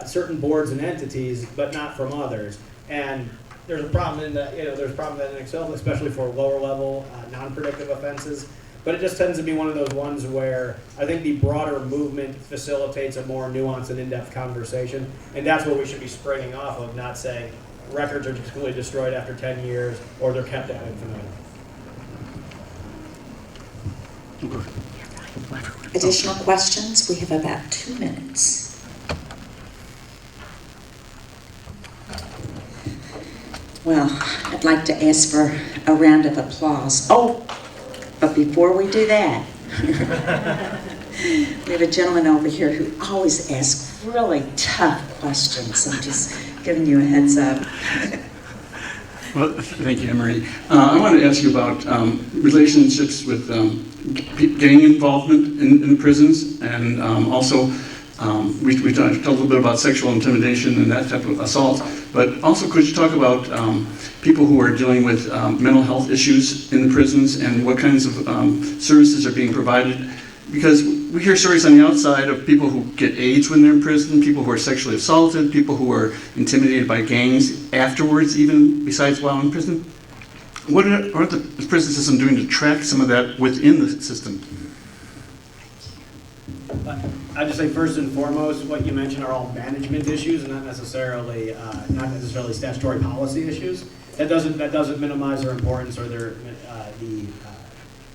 certain boards and entities, but not from others. And there's a problem in that, there's a problem in Excel, especially for lower level, non-predictive offenses. But it just tends to be one of those ones where I think the broader movement facilitates a more nuanced and in-depth conversation. And that's what we should be springing off of, not saying records are just completely destroyed after 10 years or they're kept at infinitum. Additional questions? We have about 2 minutes. Well, I'd like to ask for a round of applause. Oh, but before we do that, we have a gentleman over here who always asks really tough questions. I'm just giving you a heads up. Well, thank you, Emery. I wanted to ask you about relationships with gang involvement in the prisons, and also we talked a little bit about sexual intimidation and that type of assault, but also could you talk about people who are dealing with mental health issues in the prisons and what kinds of services are being provided? Because we hear stories on the outside of people who get AIDS when they're in prison, people who are sexually assaulted, people who are intimidated by gangs afterwards, even besides while in prison. What are the prison system doing to track some of that within the system? I'd just say first and foremost, what you mentioned are all management issues and not necessarily statutory policy issues. That doesn't minimize their importance or the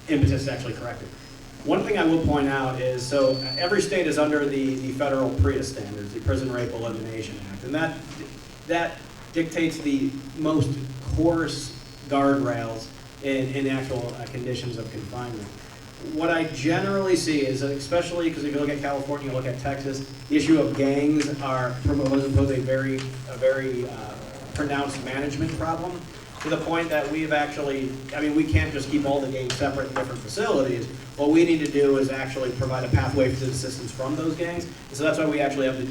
impetus to actually correct it. One thing I will point out is, so every state is under the federal PREA standards, the Prison Rape Elimination Act, and that dictates the most coarse guardrails in actual conditions of confinement. What I generally see is, especially because if you look at California, you look at Texas, the issue of gangs pose a very pronounced management problem, to the point that we've actually, we can't just keep all the gangs separate in different facilities. What we need to do is actually provide a pathway to assistance from those gangs. And so that's why we actually have the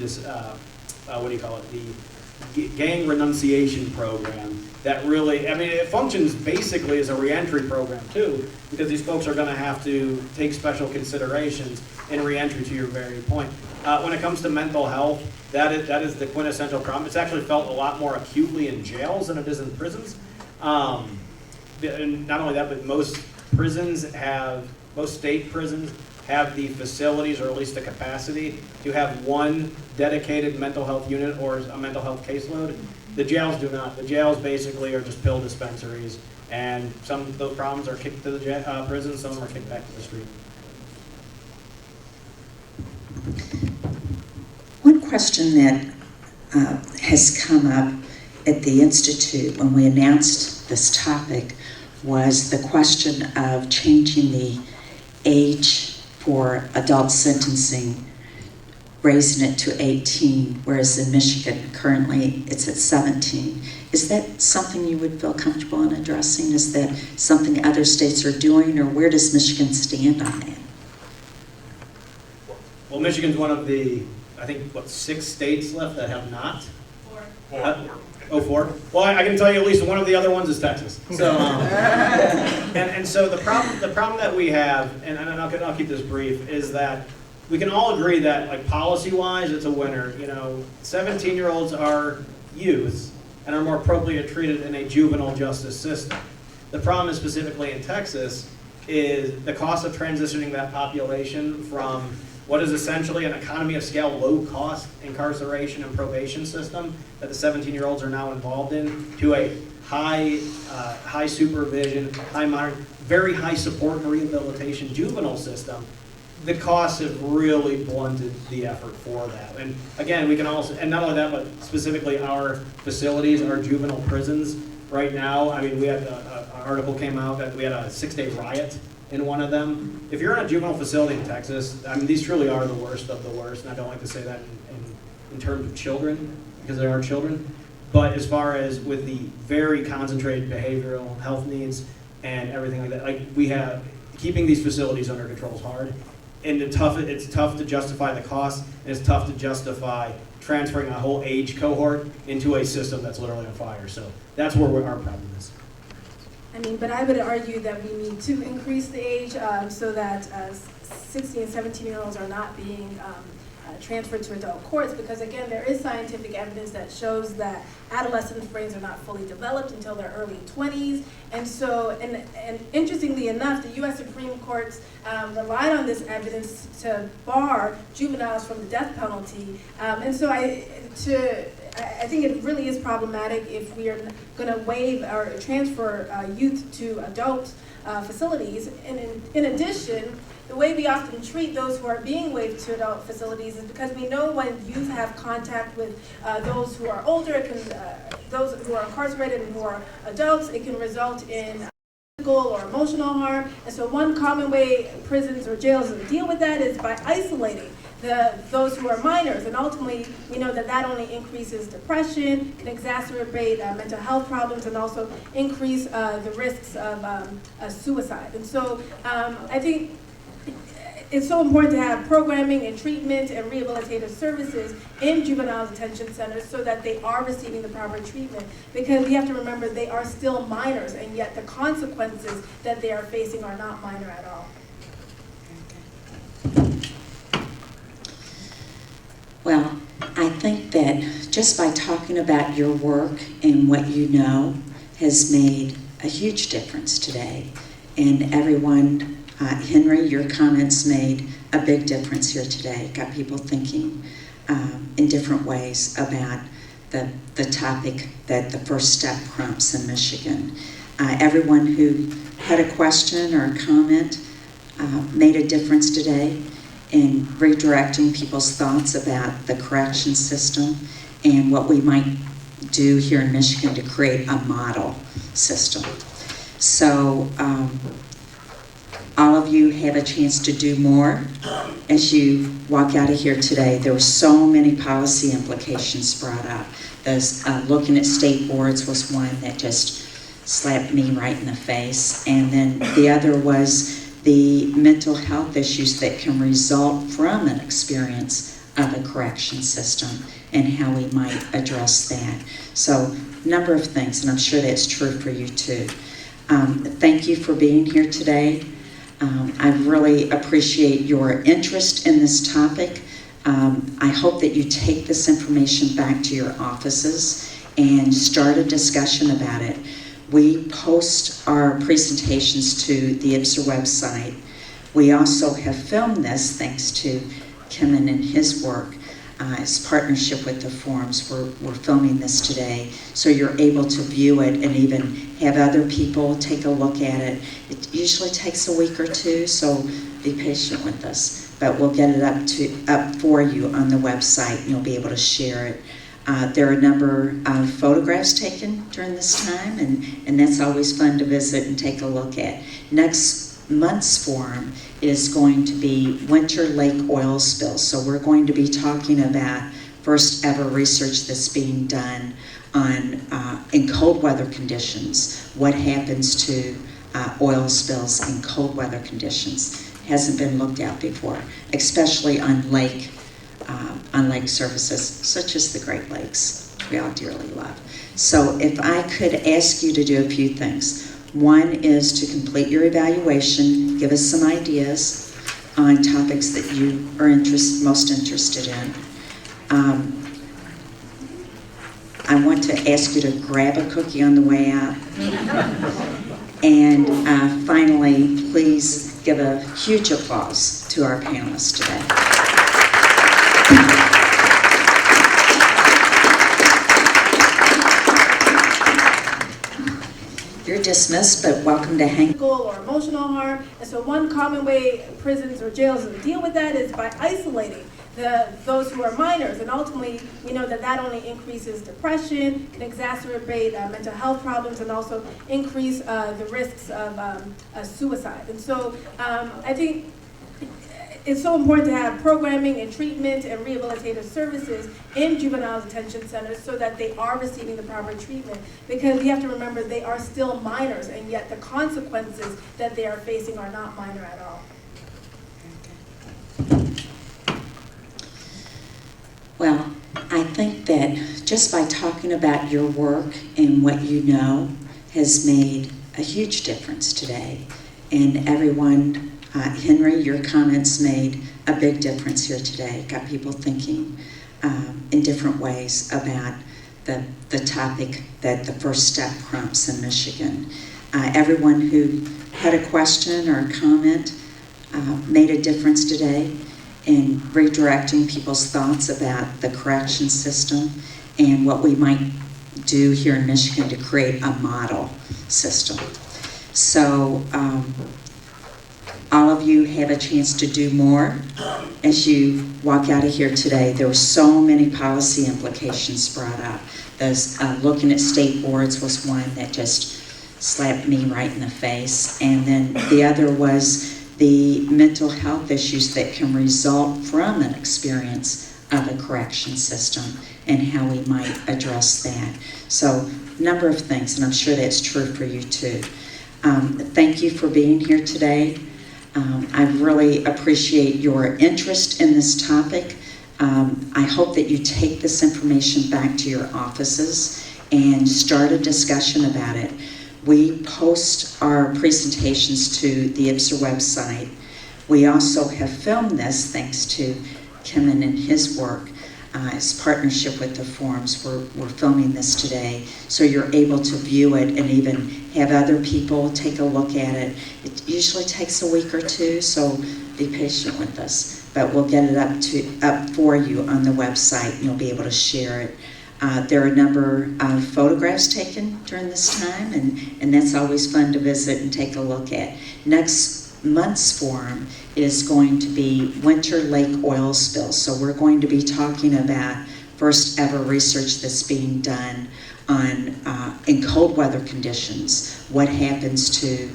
gang renunciation program that really, it functions basically as a reentry program too, because these folks are going to have to take special considerations in reentry, to your very point. When it comes to mental health, that is the quintessential problem. It's actually felt a lot more acutely in jails than it is in prisons. And not only that, but most state prisons have the facilities, or at least the capacity, to have one dedicated mental health unit or a mental health caseload. The jails do not. The jails basically are just pill dispensaries, and some of those problems are kicked to the prison, some of them are kicked back to the street. One question that has come up at the Institute when we announced this topic was the question of changing the age for adult sentencing, raising it to 18, whereas in Michigan currently it's at 17. Is that something you would feel comfortable in addressing? Is that something other states are doing, or where does Michigan stand on that? Well, Michigan's one of the, I think, 6 states left that have not? 4. 4? Well, I can tell you at least one of the other ones is Texas. So, and so the problem that we have, and I'll keep this brief, is that we can all agree that, like, policy-wise, it's a winner. 17-year-olds are youth and are more appropriately treated in a juvenile justice system. The problem is specifically in Texas is the cost of transitioning that population from what is essentially an economy of scale, low-cost incarceration and probation system that the 17-year-olds are now involved in, to a high supervision, very high support and rehabilitation juvenile system. The costs have really blunted the effort for that. And again, we can also, and not only that, but specifically our facilities, our juvenile prisons right now. I mean, we had an article came out that we had a 6-day riot in one of them. If you're in a juvenile facility in Texas, I mean, these truly are the worst of the worst, and I don't like to say that in terms of children, because they are children. But as far as with the very concentrated behavioral health needs and everything like that, like we have, keeping these facilities under control is hard. And it's tough to justify the cost, and it's tough to justify transferring a whole age cohort into a system that's literally on fire. So that's where our problem is. I mean, but I would argue that we need to increase the age so that 16 and 17-year-olds are not being transferred to adult courts, because again, there is scientific evidence that shows that adolescents' brains are not fully developed until their early 20s. And so, and interestingly enough, the U.S. Supreme Court relied on this evidence to bar juveniles from the death penalty. And so I think it really is problematic if we are going to waive or transfer youth to adult facilities. And in addition, the way we often treat those who are being waived to adult facilities is because we know when youth have contact with those who are older, those who are incarcerated and who are adults, it can result in physical or emotional harm. And so one common way prisons or jails deal with that is by isolating those who are minors, and ultimately we know that that only increases depression, can exacerbate mental health problems, and also increase the risks of suicide. And so I think it's so important to have programming and treatment and rehabilitative services in juvenile detention centers so that they are receiving the proper treatment, because we have to remember they are still minors, and yet the consequences that they are facing are not minor at all. Well, I think that just by talking about your work and what you know has made a huge difference today. And everyone, Henry, your comments made a big difference here today. Got people thinking in different ways about the topic that the First Step prompts in Michigan. Everyone who had a question or a comment made a difference today in redirecting people's thoughts about the correction system and what we might do here in Michigan to create a model system. So all of you have a chance to do more as you walk out of here today. There were so many policy implications brought up. Those, looking at state boards was one that just slapped me right in the face. And then the other was the mental health issues that can result from an experience of a correction system and how we might address that. So, a number of things, and I'm sure that's true for you too. Thank you for being here today. I really appreciate your interest in this topic. I hope that you take this information back to your offices and start a discussion about it. We post our presentations to the IPPSR website. We also have filmed this thanks to Kim and his work. His partnership with the forums. We're filming this today, so you're able to view it and even have other people take a look at it. It usually takes a week or two, so be patient with us. but we'll get it up for you on the website, and you'll be able to share it. There are a number of photographs taken during this time, and that's always fun to visit and take a look at. Next month's forum is going to be Winter Lake Oil Spills. So we're going to be talking about first ever research that's being done on in cold weather conditions, what happens to oil spills in cold weather conditions. Hasn't been looked at before, especially on lake surfaces such as the Great Lakes, we all dearly love. So if I could ask you to do a few things. One is to complete your evaluation, give us some ideas on topics that you are most interested in. I want to ask you to grab a cookie on the way out. And finally, please give a huge applause to our panelists today. You're dismissed, but welcome to hang. Or emotional harm. And so one common way prisons or jails deal with that is by isolating those who are minors. And ultimately, we know that only increases depression, can exacerbate mental health problems, and also increase the risks of suicide. And so I think it's so important to have programming and treatment and rehabilitative services in juvenile detention centers so that they are receiving the proper treatment. Because you have to remember, they are still minors, and yet the consequences that they are facing are not minor at all. Well, I think that just by talking about your work and what you know has made a huge difference today. And everyone, Henry, your comments made a big difference here today. Got people thinking in different ways about the topic that the First Step prompts in Michigan. Everyone who had a question or a comment made a difference today in redirecting people's thoughts about the correction system and what we might do here in Michigan to create a model system. So all of you have a chance to do more as you walk out of here today. There were so many policy implications brought up. Those looking at state boards was one that just slapped me right in the face. And then the other was the mental health issues that can result from an experience of a correction system and how we might address that. So a number of things, and I'm sure that's true for you too. Thank you for being here today. I really appreciate your interest in this topic. I hope that you take this information back to your offices and start a discussion about it. We post our presentations to the IPPSR website. We also have filmed this thanks to Kim and his work. His partnership with the forums. We're filming this today, so you're able to view it and even have other people take a look at it. It usually takes a week or two, so be patient with us. But we'll get it up for you on the website, and you'll be able to share it. There are a number of photographs taken during this time, and that's always fun to visit and take a look at. Next month's forum is going to be Winter Lake Oil Spills. So we're going to be talking about first ever research that's being done on in cold weather conditions, what happens to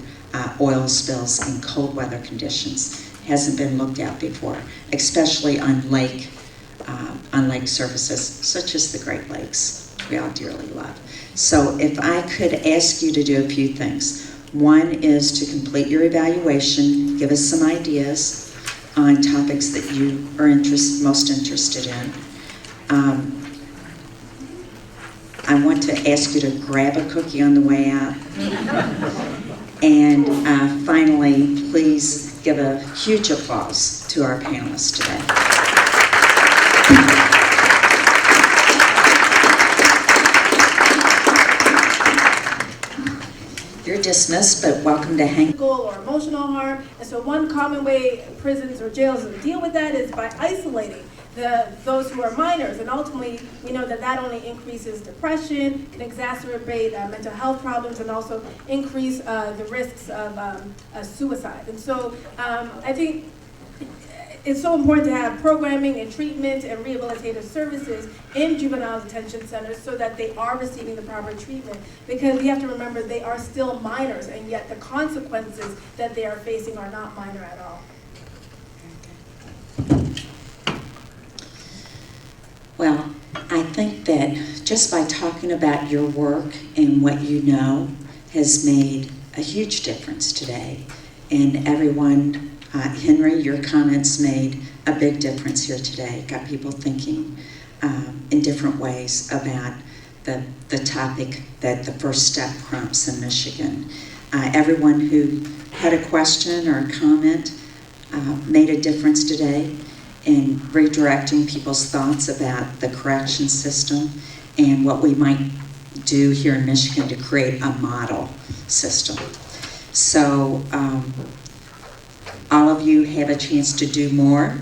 oil spills in cold weather conditions. Hasn't been looked at before, especially on lake surfaces such as the Great Lakes, we all dearly love. So if I could ask you to do a few things. One is to complete your evaluation, give us some ideas on topics that you are most interested in. I want to ask you to grab a cookie on the way out. And finally, please give a huge applause to our panelists today. You're dismissed, but welcome to hang. Or emotional harm. And so one common way prisons or jails deal with that is by isolating those who are minors. And ultimately, we know that only increases depression, can exacerbate mental health problems, and also increase the risks of suicide. And so I think it's so important to have programming and treatment and rehabilitative services in juvenile detention centers so that they are receiving the proper treatment. Because you have to remember, they are still minors, and yet the consequences that they are facing are not minor at all. Well, I think that just by talking about your work and what you know has made a huge difference today. And everyone, Henry, your comments made a big difference here today. Got people thinking in different ways about the topic that the First Step prompts in Michigan. Everyone who had a question or a comment made a difference today in redirecting people's thoughts about the correction system and what we might do here in Michigan to create a model system. So all of you have a chance to do more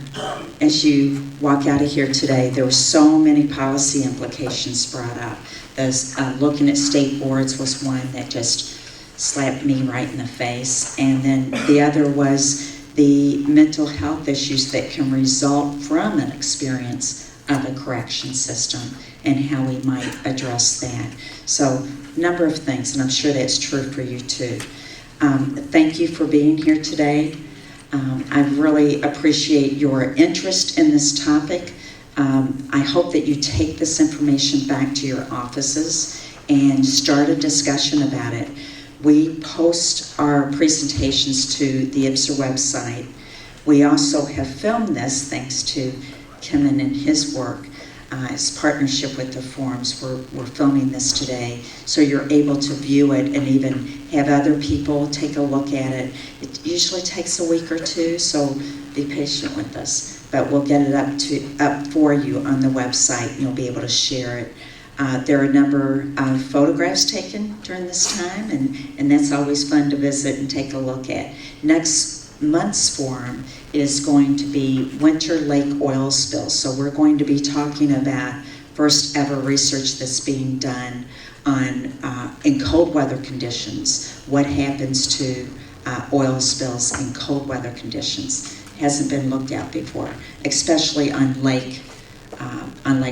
as you walk out of here today. There were so many policy implications brought up. Those looking at state boards was one that just slapped me right in the face. And then the other was the mental health issues that can result from an experience of a correction system and how we might address that. So, a number of things, and I'm sure that's true for you too. Thank you for being here today. I really appreciate your interest in this topic. I hope that you take this information back to your offices and start a discussion about it. We post our presentations to the IPPSR website. We also have filmed this thanks to Kim and his work. His partnership with the forums. We're filming this today, so you're able to view it and even have other people take a look at it. It usually takes a week or two, so be patient with us. But we'll get it up for you on the website, and you'll be able to share it. There are a number of photographs taken during this time, and that's always fun to visit and take a look at. Next month's forum is going to be winter lake oil spills. So we're going to be talking about first ever research that's being done on in cold weather conditions. What happens to oil spills in cold weather conditions? Hasn't been looked at before, especially on lake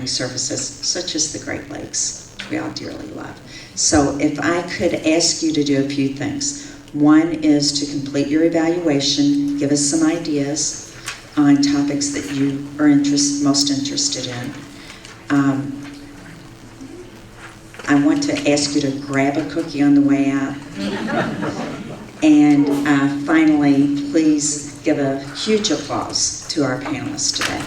surfaces such as the Great Lakes, we all dearly love. So if I could ask you to do a few things. One is to complete your evaluation, give us some ideas on topics that you are most interested in. I want to ask you to grab a cookie on the way out. And finally, please give a huge applause to our panelists today.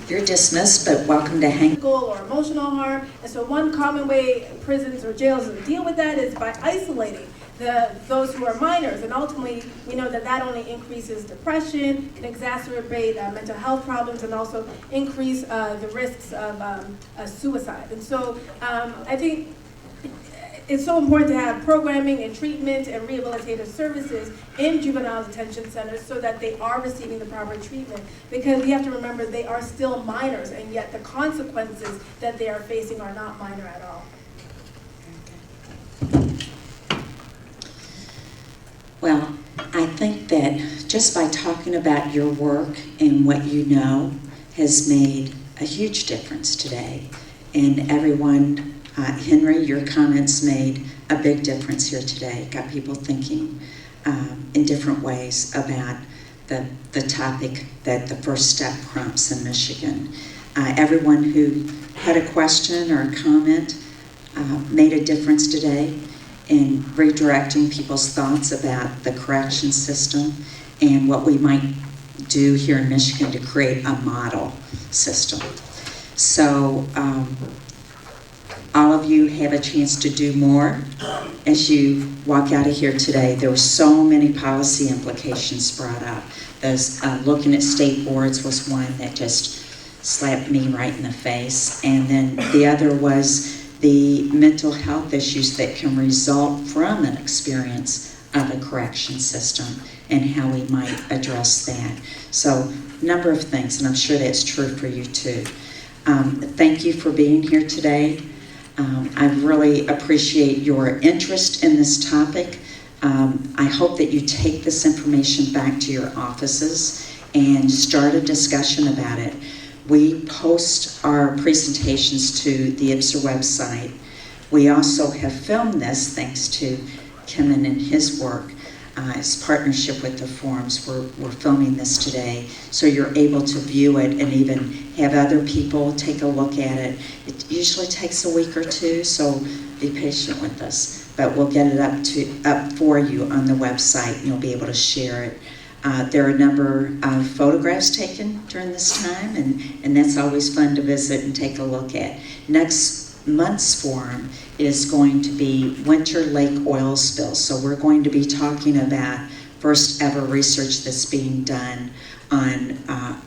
You're dismissed, but welcome to hang. Or emotional harm. And so one common way prisons or jails deal with that is by isolating those who are minors. And ultimately, we know that only increases depression, can exacerbate mental health problems, and also increase the risks of suicide. And so I think it's so important to have programming and treatment and rehabilitative services in juvenile detention centers so that they are receiving the proper treatment. Because you have to remember, they are still minors, and yet the consequences that they are facing are not minor at all. Well, I think that just by talking about your work and what you know has made a huge difference today. And everyone, Henry, your comments made a big difference here today. Got people thinking in different ways about the topic that the First Step prompts in Michigan. Everyone who had a question or a comment made a difference today in redirecting people's thoughts about the correction system and what we might do here in Michigan to create a model system. So all of you have a chance to do more as you walk out of here today. There were so many policy implications brought up. Those looking at state boards was one that just slapped me right in the face. And then the other was the mental health issues that can result from an experience of a correction system and how we might address that. So, a number of things, and I'm sure that's true for you too. Thank you for being here today. I really appreciate your interest in this topic. I hope that you take this information back to your offices and start a discussion about it. We post our presentations to the IPPSR website. We also have filmed this thanks to Kim and his work. His partnership with the forums. We're filming this today, so you're able to view it and even have other people take a look at it. It usually takes a week or two, so be patient with us. But we'll get it up for you on the website, and you'll be able to share it. There are a number of photographs taken during this time, and that's always fun to visit and take a look at. Next month's forum is going to be winter lake oil spills. So we're going to be talking about first ever research that's being done on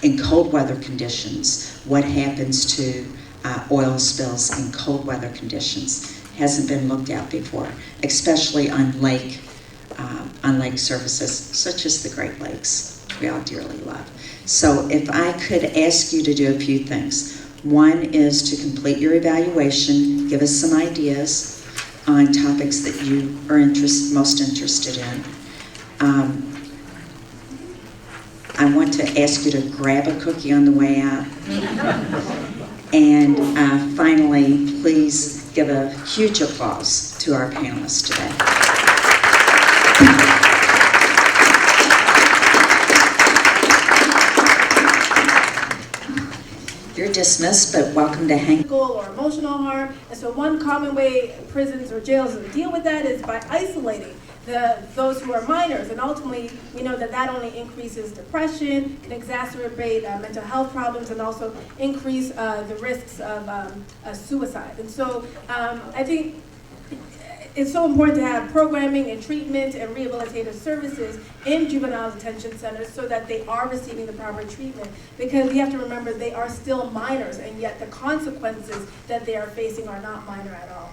in cold weather conditions. What happens to oil spills in cold weather conditions hasn't been looked at before, especially on lake surfaces such as the Great Lakes, which we all dearly love. So if I could ask you to do a few things. One is to complete your evaluation, give us some ideas on topics that you are most interested in. I want to ask you to grab a cookie on the way out. And finally, please give a huge applause to our panelists today. You're dismissed, but welcome to hang. Physical or emotional harm. And so one common way prisons or jails deal with that is by isolating those who are minors. And ultimately, we know that only increases depression, can exacerbate mental health problems, and also increase the risks of suicide. And so I think it's so important to have programming and treatment and rehabilitative services in juvenile detention centers so that they are receiving the proper treatment, because you have to remember they are still minors, and yet the consequences that they are facing are not minor at all.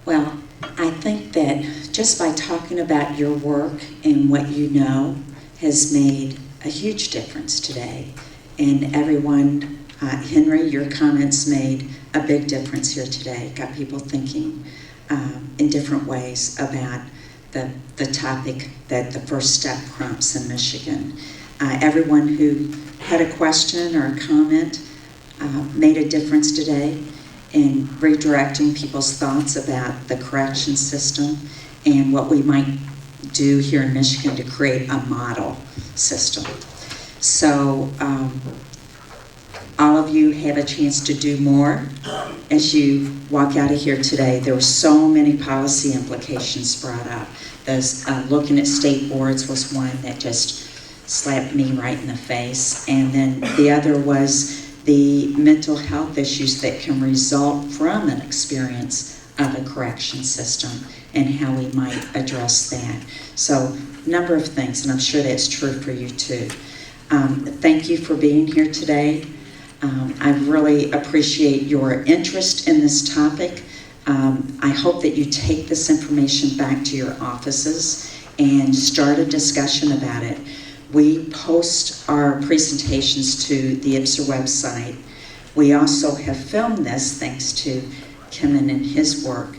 Well, I think that just by talking about your work and what you know has made a huge difference today. And everyone, Henry, your comments made a big difference here today. Got people thinking in different ways about the topic that the First Step prompts in Michigan. Everyone who had a question or a comment made a difference today in redirecting people's thoughts about the correction system and what we might do here in Michigan to create a model system. So all of you have a chance to do more as you walk out of here today. There were so many policy implications brought up. Those looking at state boards was one that just slapped me right in the face. And then the other was the mental health issues that can result from an experience of a correction system and how we might address that. So a number of things, and I'm sure that's true for you too. Thank you for being here today. I really appreciate your interest in this topic. I hope that you take this information back to your offices and start a discussion about it. We post our presentations to the IPPSR website. We also have filmed this thanks to Kim and his work.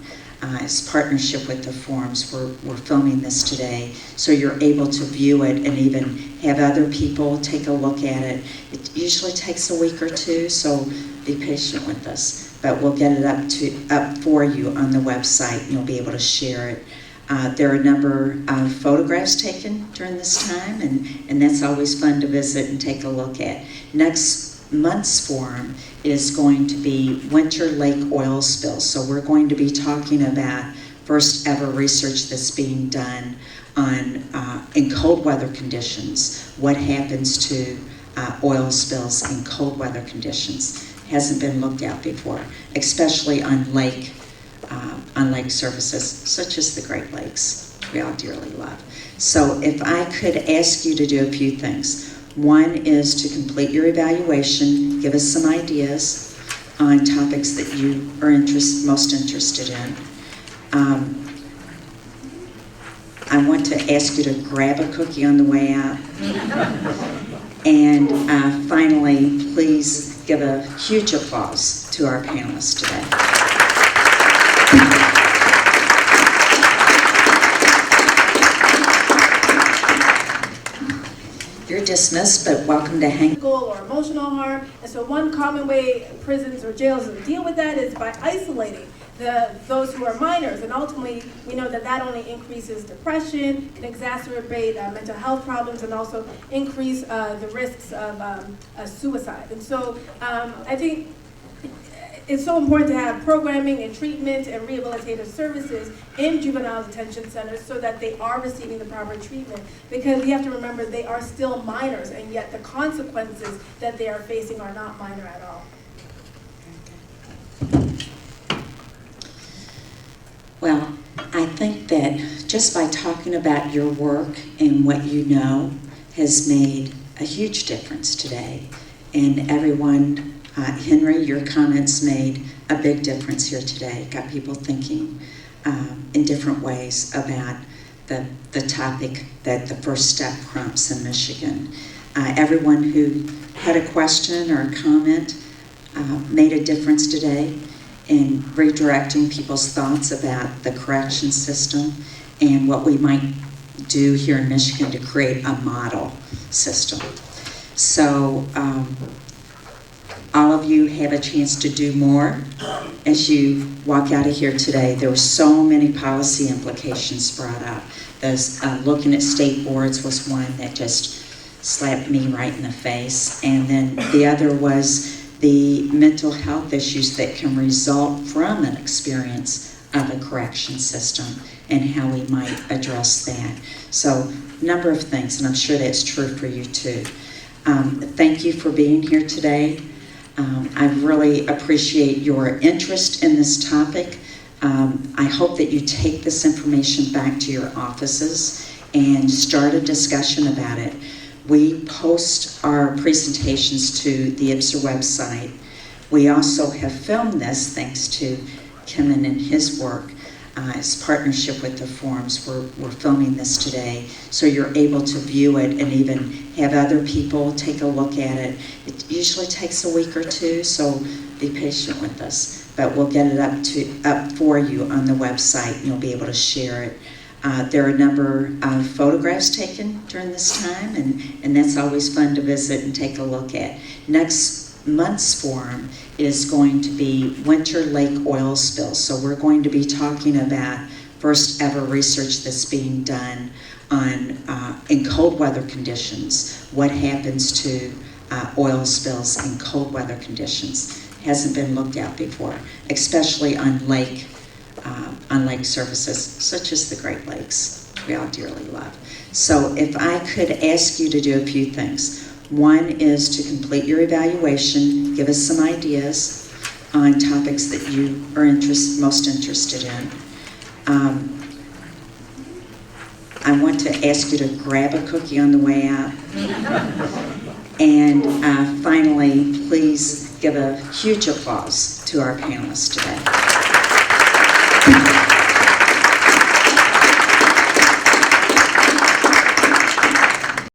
His partnership with the forums. We're filming this today, so you're able to view it and even have other people take a look at it. It usually takes a week or two, so be patient with us. But we'll get it up for you on the website, and you'll be able to share it. There are a number of photographs taken during this time, and that's always fun to visit and take a look at. Next month's forum is going to be winter lake oil spills. So we're going to be talking about first ever research that's being done on in cold weather conditions. What happens to oil spills in cold weather conditions hasn't been looked at before, especially on lake surfaces such as the Great Lakes, which we all dearly love. So if I could ask you to do a few things. One is to complete your evaluation, give us some ideas on topics that you are most interested in. I want to ask you to grab a cookie on the way out. And finally, please give a huge applause to our panelists today. You're dismissed, but welcome to hang. Or emotional harm. And so one common way prisons or jails deal with that is by isolating those who are minors. And ultimately, we know that that only increases depression, can exacerbate mental health problems, and also increase the risks of suicide. And so I think it's so important to have programming and treatment and rehabilitative services in juvenile detention centers so that they are receiving the proper treatment. Because you have to remember, they are still minors, and yet the consequences that they are facing are not minor at all. Well, I think that just by talking about your work and what you know has made a huge difference today. And everyone, Henry, your comments made a big difference here today. Got people thinking in different ways about the topic that the First Step prompts in Michigan. Everyone who had a question or a comment made a difference today in redirecting people's thoughts about the correction system and what we might do here in Michigan to create a model system. So all of you have a chance to do more as you walk out of here today. There were so many policy implications brought up. Those looking at state boards was one that just slapped me right in the face. And then the other was the mental health issues that can result from an experience of a correction system and how we might address that. So a number of things, and I'm sure that's true for you too. Thank you for being here today. I really appreciate your interest in this topic. I hope that you take this information back to your offices and start a discussion about it. We post our presentations to the IPPSR website. We also have filmed this thanks to Kim and his work. His partnership with the forums. We're filming this today, so you're able to view it and even have other people take a look at it. It usually takes a week or two, so be patient with us. But we'll get it up for you on the website, and you'll be able to share it. There are a number of photographs taken during this time, and that's always fun to visit and take a look at. Next month's forum is going to be winter lake oil spills. So we're going to be talking about first ever research that's being done on in cold weather conditions. What happens to oil spills in cold weather conditions hasn't been looked at before, especially on lake surfaces such as the Great Lakes, we all dearly love. So if I could ask you to do a few things. One is to complete your evaluation, give us some ideas on topics that you are most interested in. I want to ask you to grab a cookie on the way out. And finally, please give a huge applause to our panelists today.